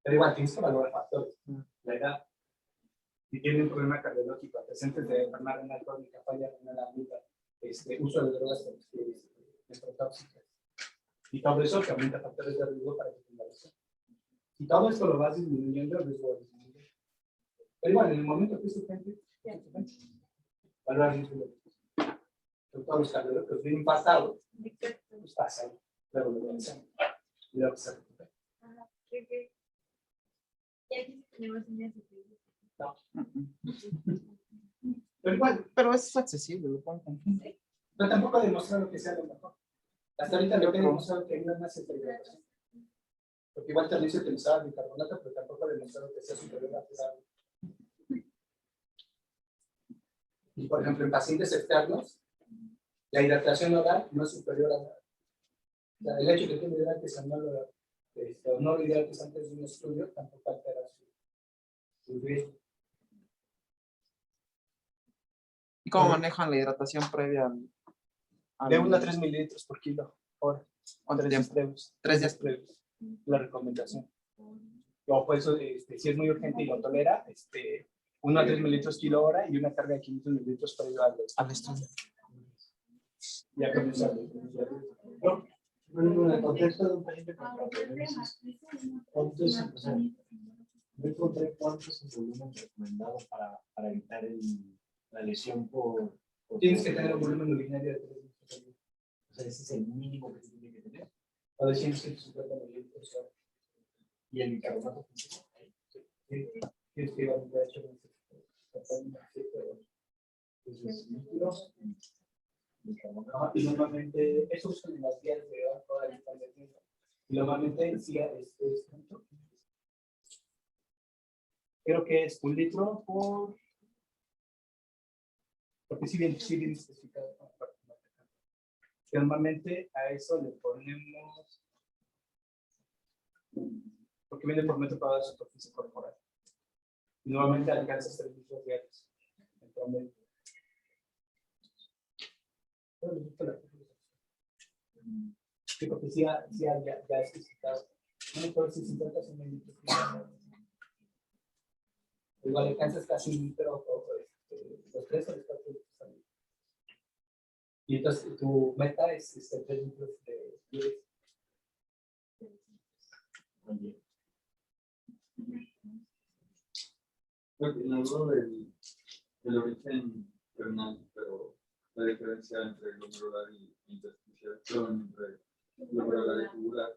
Pero igual tienes que valorar factores. La edad. Si tiene un problema cardiológico, antecedentes de enfermedad renal crónica, falla renal aguda, uso de drogas tóxicas. Y todo eso que aumenta factores de riesgo para que tenga lesión. Y todo esto lo vas disminuyendo el riesgo de disminuir. Pero igual, en el momento que es urgente, valorar el riesgo. Todos los cardiólogos bien pasados, pues pasan, luego lo hacen. Y luego se recupera. Y aquí tenemos una No. Pero igual, Pero es accesible, lo pueden comprar. pero tampoco ha demostrado que sea lo mejor. Hasta ahorita lo que he demostrado que hay una más hiperhidratación. Porque igual también se utilizaba bicarbonato, pero tampoco ha demostrado que sea superior a pesar. Y por ejemplo, en pacientes externos, la hidratación oral no es superior a nada. O sea, el hecho de que tú hidrates o no lo hidrates antes de un estudio tampoco altera su riesgo. ¿Y cómo manejan la hidratación previa al De 1 a 3 mililitros por kilo hora. ¿Cuánto tiempo? 3 días previos. La recomendación. O por eso, si es muy urgente y lo tolera, 1 a 3 mililitros kilo hora y una carga de 500 mililitros previo al estudio. Ya comenzó. En el contexto de un paciente con cardiolisis, no encontré cuánto es el volumen recomendado para evitar la lesión por Tienes que tener un volumen urinario de 3 litros. O sea, ese es el mínimo que se tiene que tener. O de 150 mililitros. Y el bicarbonato. Tienes que ir a un pH. Y normalmente, eso son las guías de toda la lista de tiempo. Y normalmente decía, creo que es 1 litro porque sí bien especificado. Normalmente a eso le ponemos, porque viene por metro cuadrado de superficie corporal. Y normalmente alcanza 3 litros diarios. Entonces, sí, porque sí, ya es especificado. No me acuerdo si 50 son litros. Igual alcanzas casi 1 litro los 3 o los 4 litros al día. Y entonces tu meta es 3 litros de fluidos. En algo del origen renal, pero la diferencia entre glomerular y intersticial, entre glomerular y tubular,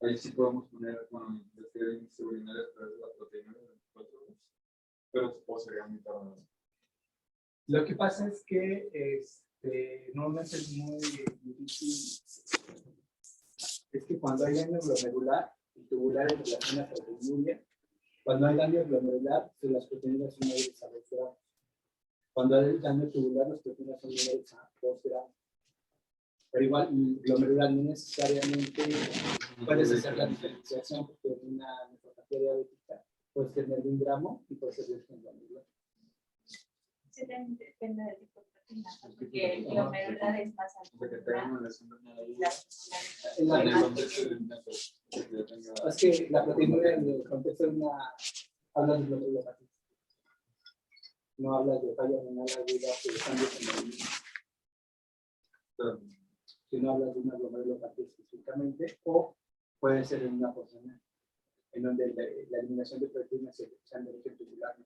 ahí sí podemos poner, bueno, investigar índice urinario a través de la proteína de 24 horas, pero supongo sería muy tardado. Lo que pasa es que normalmente es muy difícil. Es que cuando hay daño glomerular y tubular en relación a proteinuria, cuando hay daño glomerular, las proteínas son mayores a 2 gramos. Cuando hay daño tubular, las proteínas son mayores a 2 gramos. Pero igual, glomerular no necesariamente puedes hacer la diferenciación, porque en una nefropatía diabética puedes tener 1 gramo y puedes ser glomerular. Sí, depende del tipo de proteína, porque el glomerular es más alto. Es que la proteína en el contexto de habla de glomerulopatía. No habla de falla renal aguda o de cambios en el mismo. Si no habla de una glomerulopatía específicamente, o puede ser en una persona en donde la eliminación de proteínas se de origen tubular.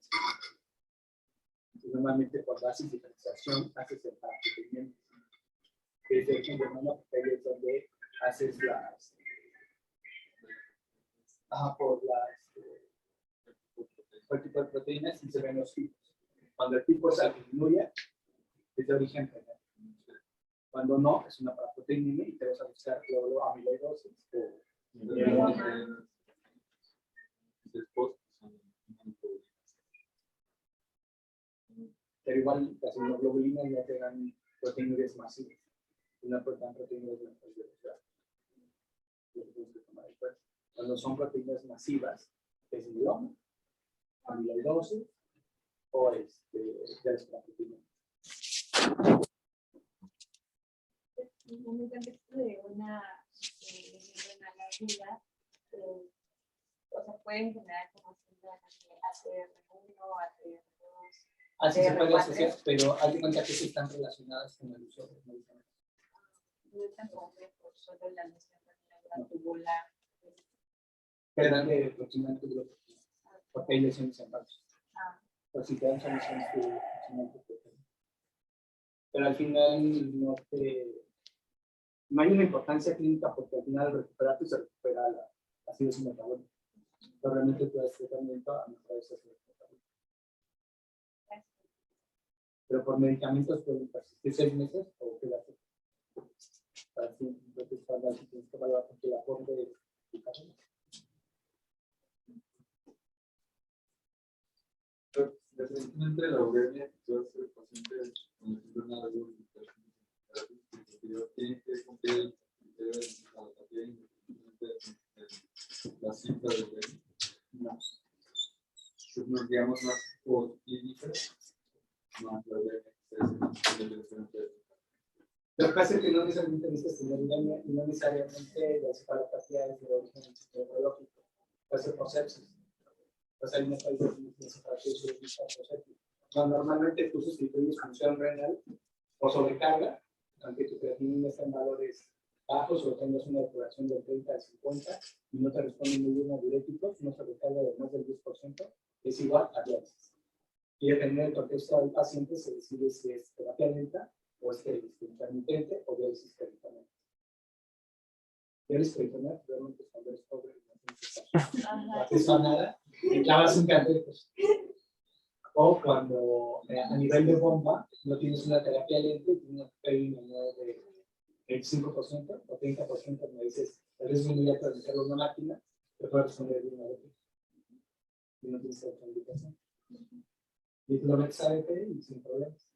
Normalmente cuando haces diferenciación, haces el procedimiento. Que es el ejemplo de una porque es donde haces las por el tipo de proteínas y se ven los tipos. Cuando el tipo es alquinuria, es de origen renal. Cuando no, es una paraproteína y te vas a buscar luego amiloidosis pero igual las inmunoglobulinas ya te dan proteínas masivas. Una proteína de la cuando son proteínas masivas, es mieloma, amiloidosis o de la proteína. En el contexto de una renal aguda, o sea, pueden generar como síntomas de ACR1, ACR2. Así se puede asociar, pero hay que cuenta que sí están relacionadas con el uso de los medicamentos. No es tan común por solo la lesión renal tubular. Que darle aproximadamente porque hay lesiones en brazos. Pero si te dan soluciones pero al final no hay una importancia clínica porque al final recuperarte se recupera la acidosis metabólica. Pero realmente tú das tratamiento a mejorar esa acidosis metabólica. Pero por medicamentos pueden persistir 6 meses o quedarse. Para si entonces para si tienes que evaluar porque la forma de medicamentos. Definitivamente la uremia que puede ser paciente con el síndrome de tiene que cumplir el criterio de la patología independientemente de la cifra de uremia. No. Nos guiamos más por clínicas, más la uremia que es diferente. Lo que pasa es que no necesariamente necesitas tener uremia y no necesariamente la encefalopatía es de origen neurológico, puede ser por sepsis. Pues hay unos países que normalmente tú sustituyes función renal o sobrecarga, aunque tu creatinina está en valores bajos o tengas una depuración del 30 al 50 y no te responde muy bien a diuréticos, una sobrecarga de más del 10%, es igual a diálisis. Y dependiendo del contexto del paciente se decide si es terapia lenta o es intermitente o diálisis peritoneal. Diálisis peritoneal realmente cuando eres pobre no tienes acceso a nada y clavas un catéter. O cuando a nivel de bomba no tienes una terapia lenta y tienes una PI menor del 5% o 30%, me dices, tal vez es muy alto de meterlo en una máquina, te puede responder bien a DP. Y no tienes otra indicación. Y tú lo metes a DP y sin problemas.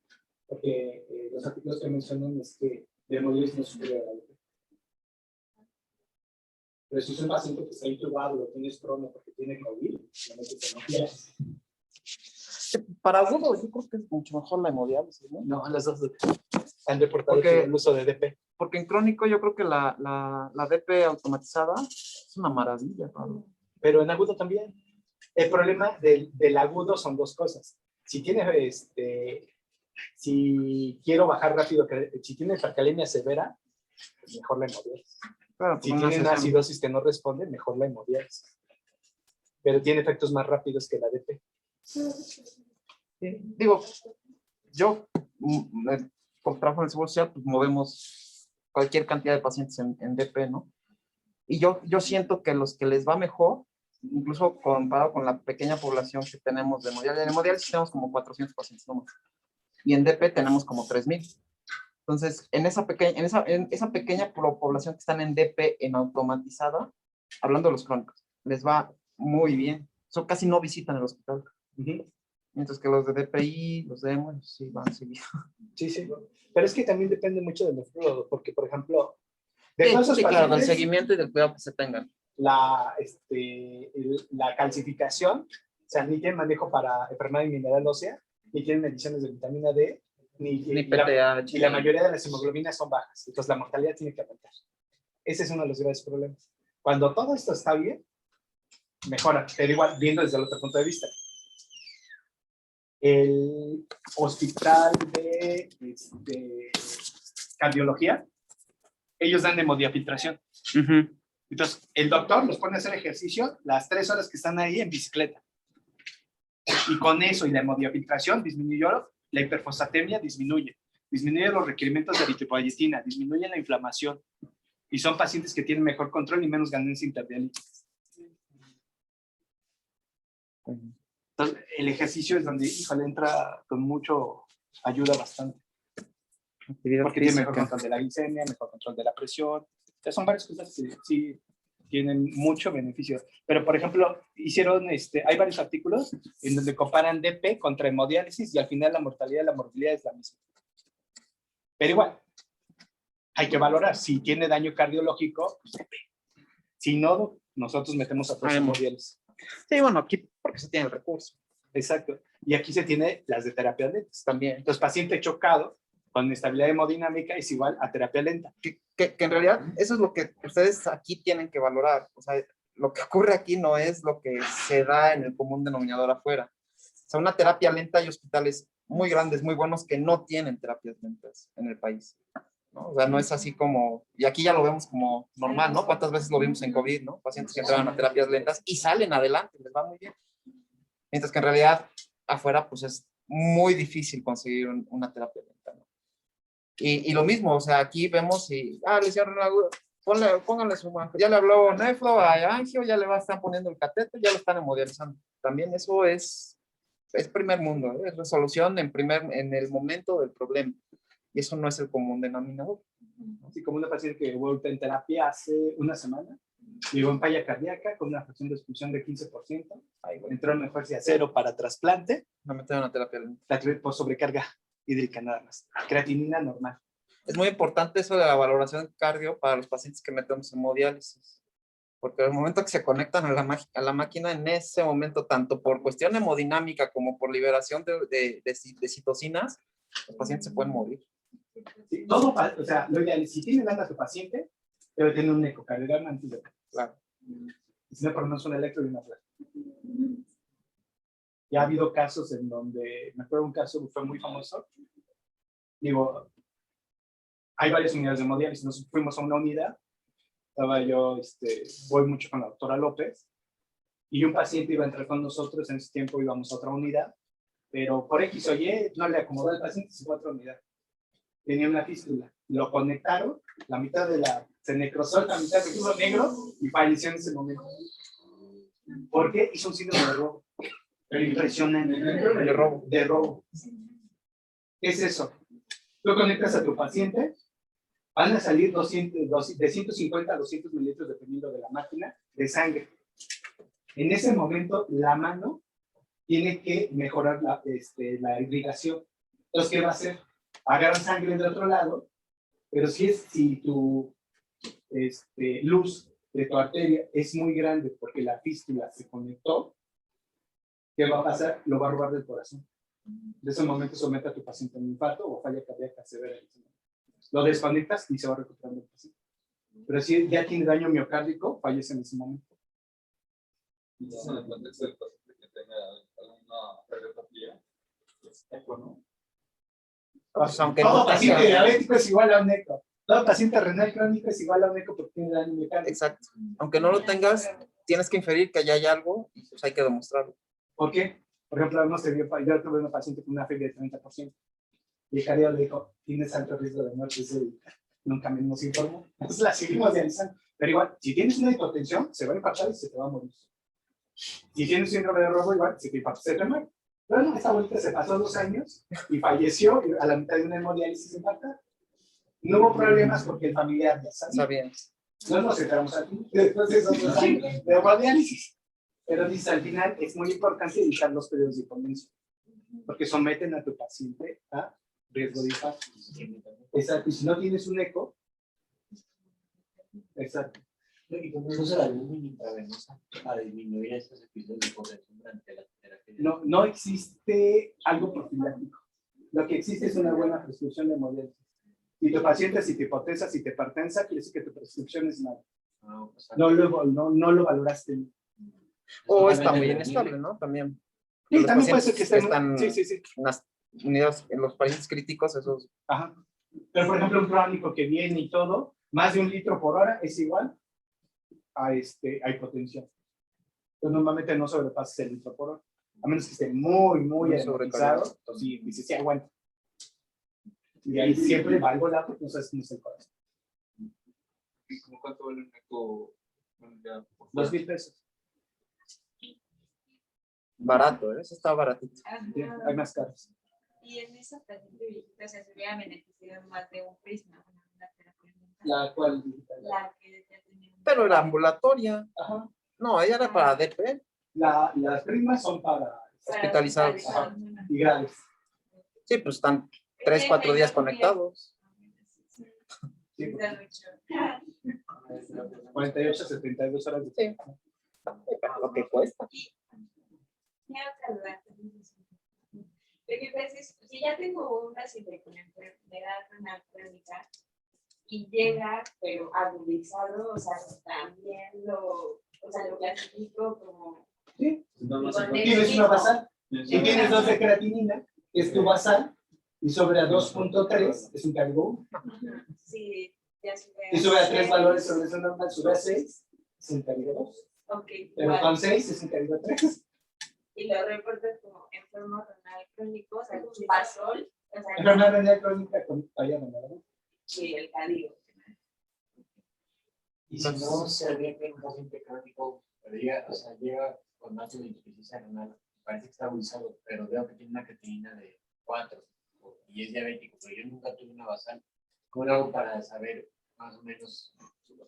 Porque los artículos que mencionan es que de hemodiálisis no es superior a la DP. Pero si es un paciente que está intubado, lo tienes crono porque tiene COVID, lo metes en hemodiálisis. Para agudo, yo creo que es mucho mejor la hemodiálisis, ¿no? No, las dos han reportado Porque- el uso de DP. Porque en crónico yo creo que la DP automatizada es una maravilla, Pablo. Pero en agudo también. El problema del agudo son dos cosas. Si tiene, si quiero bajar rápido, si tiene hipercalemia severa, pues mejor la hemodiálisis. Claro, Si por una tiene una sesión. acidosis que no responde, mejor la hemodiálisis. Pero tiene efectos más rápidos que la DP. Sí, digo, yo con trabajo en el Seguro Social, pues movemos cualquier cantidad de pacientes en DP, ¿no? Y yo siento que los que les va mejor, incluso comparado con la pequeña población que tenemos de hemodiálisis, en hemodiálisis tenemos como 400 pacientes nomás, y en DP tenemos como 3,000. Entonces, en esa pequeña población que están en DP en automatizada, hablando de los crónicos, les va muy bien. Son casi no visitan el hospital. Mientras que los de DPI, los de hemo, sí van seguido. Sí, sí. Pero es que también depende mucho del nefrólogo, porque, por ejemplo, de Sí, todos esos sí, claro, del pacientes, seguimiento y del cuidado que se tengan. la calcificación, o sea, ni tienen manejo para enfermedad mineral ósea, ni tienen mediciones de vitamina D, ni PTH. y la mayoría de las hemoglobinas son bajas. Entonces, la mortalidad tiene que aumentar. Ese es uno de los graves problemas. Cuando todo esto está bien, mejora, pero igual, viendo desde el otro punto de vista. El hospital de cardiología, ellos dan hemodiafiltración. Entonces, el doctor los pone a hacer ejercicio las 3 horas que están ahí en bicicleta. Y con eso y la hemodiafiltración disminuyó la hiperfosfatemia, disminuye los requerimientos de eritropoyetina, disminuye la inflamación. Y son pacientes que tienen mejor control y menos ganancia interdialítica. Entonces, el ejercicio es donde, híjole, entra con mucho, ayuda bastante. Porque tiene mejor control de la glicemia, mejor control de la presión. O sea, son varias cosas que sí tienen mucho beneficio. Pero, por ejemplo, hay varios artículos en donde comparan DP contra hemodiálisis y al final la mortalidad y la morbilidad es la misma. Pero igual, hay que valorar. Si tiene daño cardiológico, pues DP. Si no, nosotros metemos a hemodiálisis. Sí, bueno, aquí porque se tiene el recurso. Exacto. Y aquí se tiene las de terapia lenta también. Entonces, paciente chocado con inestabilidad hemodinámica es igual a terapia lenta. Que en realidad eso es lo que ustedes aquí tienen que valorar. O sea, lo que ocurre aquí no es lo que se da en el común denominador afuera. O sea, una terapia lenta, hay hospitales muy grandes, muy buenos que no tienen terapias lentas en el país, ¿no? O sea, no es así como, y aquí ya lo vemos como normal, ¿no? ¿Cuántas veces lo vimos en COVID, ¿no? Pacientes que entraban a terapias lentas y salen adelante, les va muy bien. Mientras que en realidad afuera pues es muy difícil conseguir una terapia lenta, ¿no? Y lo mismo, o sea, aquí vemos y, lesión renal aguda, pónganle su mano. Ya le habló nefro a angio, ya le están poniendo el catéter, ya lo están hemodializando. También eso es primer mundo, ¿eh? Es resolución en el momento del problema. Y eso no es el común denominador. Así como una paciente que vuelve en terapia hace una semana, llegó en falla cardíaca con una fracción de expulsión de 15%, entró en emergencia 0 para trasplante, No metieron a terapia lenta. la por sobrecarga hídrica nada más, creatinina normal. Es muy importante eso de la valoración cardio para los pacientes que metemos en hemodiálisis. Porque al momento que se conectan a la máquina, en ese momento, tanto por cuestión hemodinámica como por liberación de citocinas, los pacientes se pueden morir. Sí, todo, o sea, lo ideal es, si tiene lana su paciente, debe tener un ecocardiograma antes de... Claro. Y si no, por lo menos un electro y una placa. Ya ha habido casos en donde, me acuerdo un caso que fue muy famoso, digo, hay varias unidades de hemodiálisis, nos fuimos a una unidad, estaba yo, voy mucho con la doctora López, y un paciente iba a entrar con nosotros, en ese tiempo íbamos a otra unidad, pero por X o Y no le acomodó al paciente, se fue a otra unidad. Tenía una fístula, lo conectaron, la mitad se necrosó, la mitad se puso negro y falleció en ese momento. ¿Por qué? Hizo un síndrome de robo. Pero impresionante. De robo. De robo. ¿Qué es eso? Tú conectas a tu paciente, van a salir de 150 a 200 mililitros, dependiendo de la máquina, de sangre. En ese momento, la mano tiene que mejorar la irrigación. Entonces, ¿qué va a hacer? Agarran sangre de otro lado, pero si tu luz de tu arteria es muy grande porque la fístula se conectó, ¿qué va a pasar? Lo va a robar del corazón. De ese momento somete a tu paciente a un infarto o falla cardíaca severa. Lo desconectas y se va recuperando el paciente. Pero si ya tiene daño miocárdico, fallece en ese momento. Entonces, en el contexto del paciente que tenga alguna cardiopatía, pues eco, ¿no? Pues, aunque Todo no paciente tenga- diabético es igual a un eco. Todo paciente renal crónico es igual a un eco porque tiene daño miocárdico. Exacto. Aunque no lo tengas, tienes que inferir que allá hay algo y pues hay que demostrarlo. ¿Por qué? Por ejemplo, yo tuve una paciente con una fiebre de 30%. Y el cardiólogo le dijo, tienes alto riesgo de muerte. Nunca me nos informó. Entonces la seguimos realizando. Pero igual, si tienes una hipotensión, se va a infartar y se te va a morir. Si tienes síndrome de robo, igual, se te infarta, se te muere. Pero no, esta abuelita se pasó 2 años y falleció a la mitad de una hemodiálisis infartada. No hubo problemas porque el familiar ya sabía. Sabían. No nos enteramos aquí, después de esos 2 años de hemodiálisis. Pero dice, al final es muy importante evitar los periodos de hipotensión, porque someten a tu paciente a riesgo de infarto. Exacto, y si no tienes un eco, exacto. ¿Y cómo se usa la luz intravenosa para disminuir estos episodios de hipotensión durante la terapia? No existe algo profiláctico. Lo que existe es una buena prescripción de hemodiálisis. Si tu paciente, si te hipotensa, si te hipertensa, quiere decir que tu prescripción es mala. No lo valoraste. O está muy inestable, ¿no? También. Sí, Los también puede ser que pacientes estén... están Sí. en las unidades, en los pacientes críticos, esos. Ajá. Pero, por ejemplo, un crónico que viene y todo, más de 1 litro por hora es igual a hipotensión. Entonces, normalmente no sobrepases el litro por hora. A menos que esté muy Muy sobrecargado. Entonces, sí, dice, sí, aguanta. Y ahí siempre va algo lado porque no sabes cómo es el corazón. ¿Cómo cuánto vale un eco? Bueno, ya, por 2,000 pesos. Barato, ¿eh? Eso está baratito. Sí, hay más caros. Y en esa paciente viejita se hubiera beneficiado más de un prisma, una terapia mental. La cual. La que ya tenía un- Pero era ambulatoria. Ajá. No, ella era para DP. Las primas son para Hospitalizados. Ajá. y graves. Sí, pues están 3, 4 días conectados. Sí, Está mucho. 48 a 72 horas de tiempo. Pero lo que cuesta. ¿Qué otra duda? Lo que pasa es, si ya tengo un paciente con enfermedad renal crónica y llega, pero agudizado, o sea, también lo clasifico como... Sí. No, no, Con Tienes una basal. Sí, Si tienes 2 de creatinina, que es tu basal, y sobre a 2.3 es un cargo. Sí, ya sube. Y sube a 3 valores sobre eso normal, sube a 6, es un cargo 2. Ok, Pero igual. con 6 es un cargo 3. Y lo reportas como enfermo renal crónico, o sea, con basol, o sea, Enfermedad renal crónica con falla renal. y el cádido. Y si no se advierte en un paciente crónico, pero llega con más de insuficiencia renal, parece que está abusado, pero veo que tiene una creatinina de 4 y es diabético, pero yo nunca tuve una basal. ¿Cómo lo hago para saber más o menos?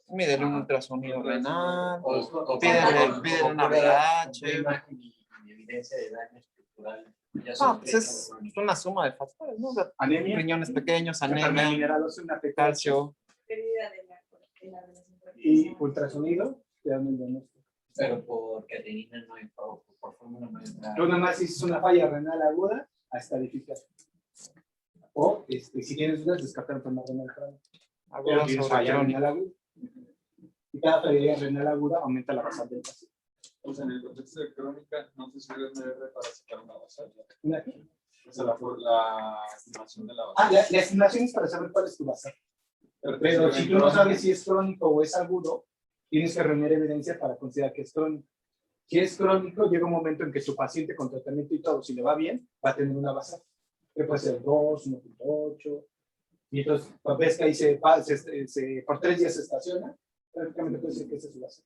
Mídele un ultrasonido renal. O Pídele una VH. imagen y evidencia de daño estructural. No, pues es una suma de factores, ¿no? O sea, Anemia. riñones pequeños, Enfermedad anemia, mineralosa, una fecal calcio. Pérdida de la relación y ultrasonido, te dan el diagnóstico. Pero por creatinina no hay, por fórmula no hay nada. Tú nada más hiciste una falla renal aguda a estadificar. O si tienes dudas, descartar enfermedad renal crónica. Pero tienes falla renal aguda. Y cada falla renal aguda aumenta la basal del paciente. O sea, en el contexto de crónica, no te sirve MR para sacar una basal. Una- O sea, la estimación de la basal. la estimación es para saber cuál es tu basal. Pero si tú no sabes si es crónico o es agudo, tienes que reunir evidencia para considerar que es crónico. Si es crónico, llega un momento en que tu paciente con tratamiento y todo, si le va bien, va a tener una basal. Que puede ser 2, 1.8. Y entonces, pues ves que ahí por 3 días se estaciona, prácticamente puede ser que ese es su basal.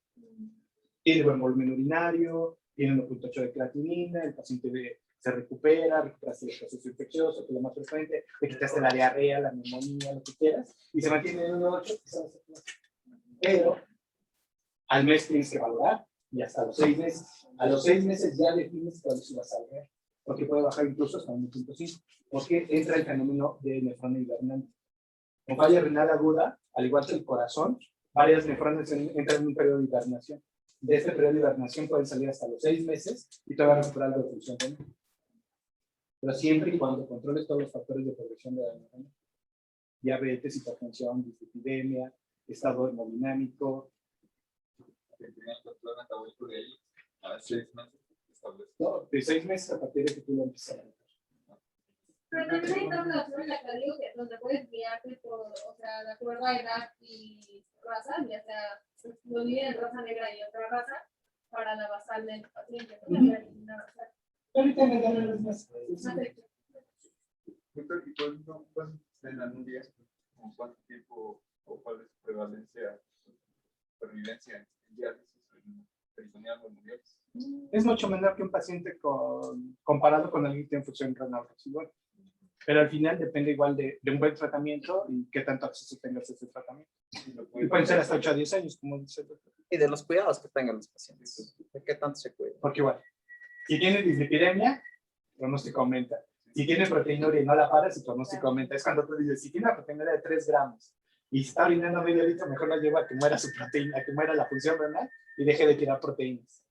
Tiene buen volumen urinario, tiene 1.8 de creatinina, el paciente se recuperaste el proceso infeccioso, que es lo más frecuente, te quitaste la diarrea, la neumonía, lo que quieras, y se mantiene en 1.8, quizás. Pero al mes tienes que valorar, y hasta los 6 meses. A los 6 meses ya defines cuál es su basal real, porque puede bajar incluso hasta 1.5, porque entra el fenómeno de nefronia hibernante. Con falla renal aguda, al igual que el corazón, varias nefronas entran en un periodo de hibernación. De este periodo de hibernación pueden salir hasta los 6 meses y todavía recuperar la función renal. Pero siempre y cuando controles todos los factores de progresión de la nefronia. Diabetes, hipertensión, dislipidemia, estado hemodinámico. El primer control metabólico de ahí, a 6 meses, establece. No, de 6 meses a partir de que tú lo empieces a ver. Pero también hay tantas opciones en la que digo que donde puedes guiarte por, o sea, de acuerdo a edad y raza, ya sea lo dividen en raza negra y otra raza, para la basal del paciente. ¿No? Ahorita me dan las más. Doctor, ¿y cuánto en la nubia, con cuánto tiempo o cuál es su prevalencia, supervivencia en diálisis, en peritoneal o en diálisis? Es mucho menor que un paciente comparado con alguien que tiene función renal residual. Pero al final depende igual de un buen tratamiento y qué tanto acceso tengas a ese tratamiento. Y pueden ser hasta 8 a 10 años, como dice el doctor. Y de los cuidados que tengan los pacientes. ¿De qué tanto se cuidan? Porque igual, si tienes dislipidemia, el pronóstico aumenta. Si tienes proteinuria y no la paras, el pronóstico aumenta. Es cuando tú dices, si tiene una proteinuria de 3 gramos y está orinando medio litro, mejor la lleva a que muera su proteína, a que muera la función renal y deje de tirar proteínas.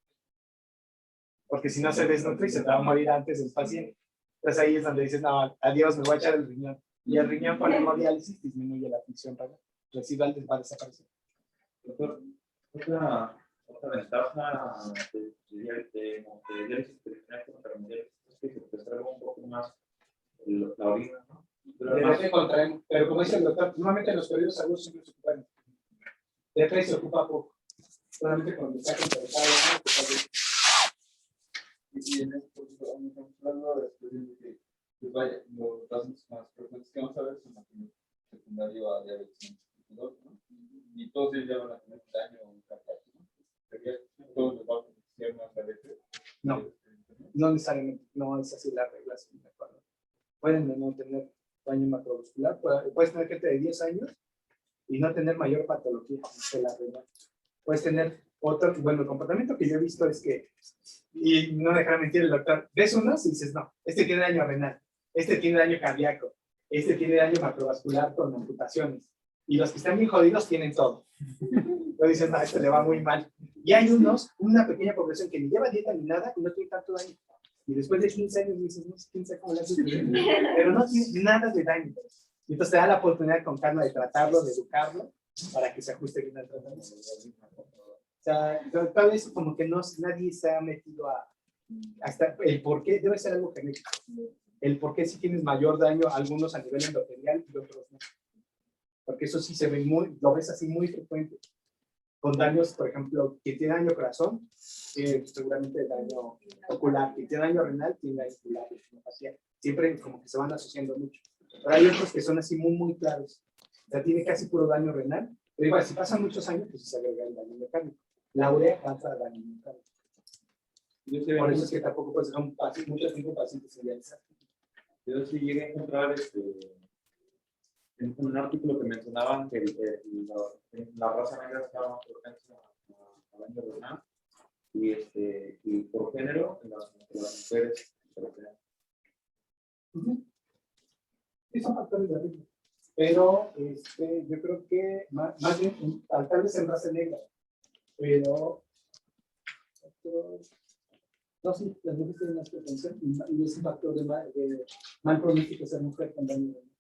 Porque si no se desnutre y se te va a morir antes el paciente. Entonces ahí es donde dices, no, adiós, me voy a echar el riñón. Y el riñón con hemodiálisis disminuye la función renal. Residual va a desaparecer. Doctor, otra ventaja de diálisis peritoneal contra hemodiálisis es que se preserva un poco más la orina, ¿no? Pero como dice el doctor, normalmente en los periodos agudos siempre se ocupan. De repente se ocupa poco. Solamente cuando está contratado, Y en esto, hablando de que, pues vaya, los casos más frecuentes que vamos a ver son aquí secundario a diabetes tipo 2, ¿no? Y todos ellos ya van a tener daño cardíaco, ¿no? Sería todos los vamos a tener más diabetes. no necesariamente, no es así la regla. Pueden no tener daño macrovascular, puedes tener gente de 10 años y no tener mayor patología que la renal. Puedes tener otro, bueno, el comportamiento que yo he visto es que, y no dejará mentir el doctor, ves unos y dices, no, este tiene daño renal, este tiene daño cardíaco, este tiene daño macrovascular con amputaciones, y los que están bien jodidos tienen todo. Entonces dices, no, este le va muy mal. Y hay una pequeña población que ni lleva dieta ni nada y no tiene tanto daño. Y después de 15 años dices, no sé quién sabe cómo le hace, pero no tiene nada de daño. Y entonces te da la oportunidad con calma de tratarlo, de educarlo, para que se ajuste bien al tratamiento. O sea, tal vez como que nadie se ha metido hasta el por qué, debe ser algo genético. El por qué si tienes mayor daño, algunos a nivel endotelial y otros no. Porque eso sí se ve lo ves así muy frecuente. Con daños, por ejemplo, que tiene daño corazón, seguramente daño ocular, que tiene daño renal, tiene daño ocular, siempre como que se van asociando mucho. Pero hay otros que son así muy claros. O sea, tiene casi puro daño renal, pero igual, si pasan muchos años, pues se agrega el daño mecánico. La urea pasa daño mecánico. Por eso es que tampoco puedes dejar mucho tiempo pacientes sin dializar. Yo sí llegué a encontrar en un artículo que mencionaban que la raza negra estaba más propensa a daño renal y por género en las mujeres. Sí, son factores de riesgo. Pero yo creo que más bien, tal vez en raza negra, pero no, sí, las mujeres tienen más propensión y es un factor de mal pronóstico ser mujer con daño renal.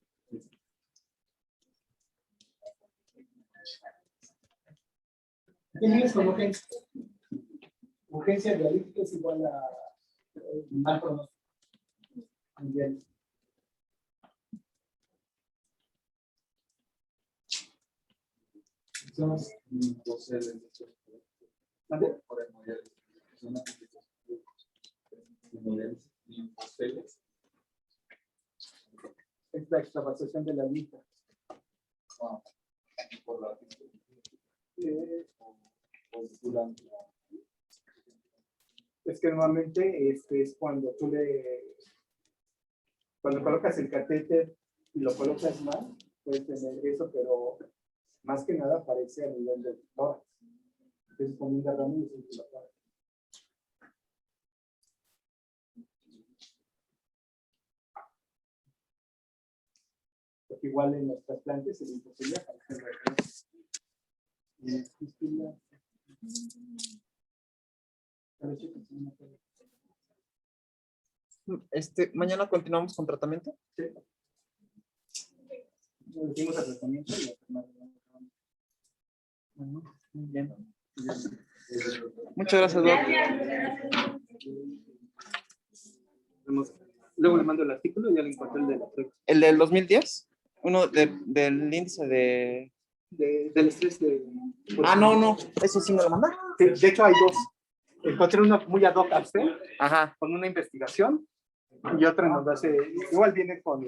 ¿Qué tienes con urgencia? Urgencia dialítica es igual a mal pronóstico. Bien. Son es la extravasación de la lista. Por la Es que normalmente es cuando cuando colocas el catéter y lo colocas mal, puedes tener eso, pero más que nada aparece a nivel del tórax. Entonces, como un derrame y es el tórax. Porque igual en los trasplantes es imposible aparecer el referente. Y en fístula, Mañana continuamos con tratamiento. nos decimos el tratamiento y Muy bien. Muchas gracias, Doc. luego le mando el artículo y ya le encontré el de la prueba. ¿El del 2010? Uno del índice de... Del estrés de... Ah, no, eso sí me lo manda. Sí, de hecho hay dos. Encontré uno muy ad hoc a usted, Ajá. con una investigación, y otro en donde hace, igual viene con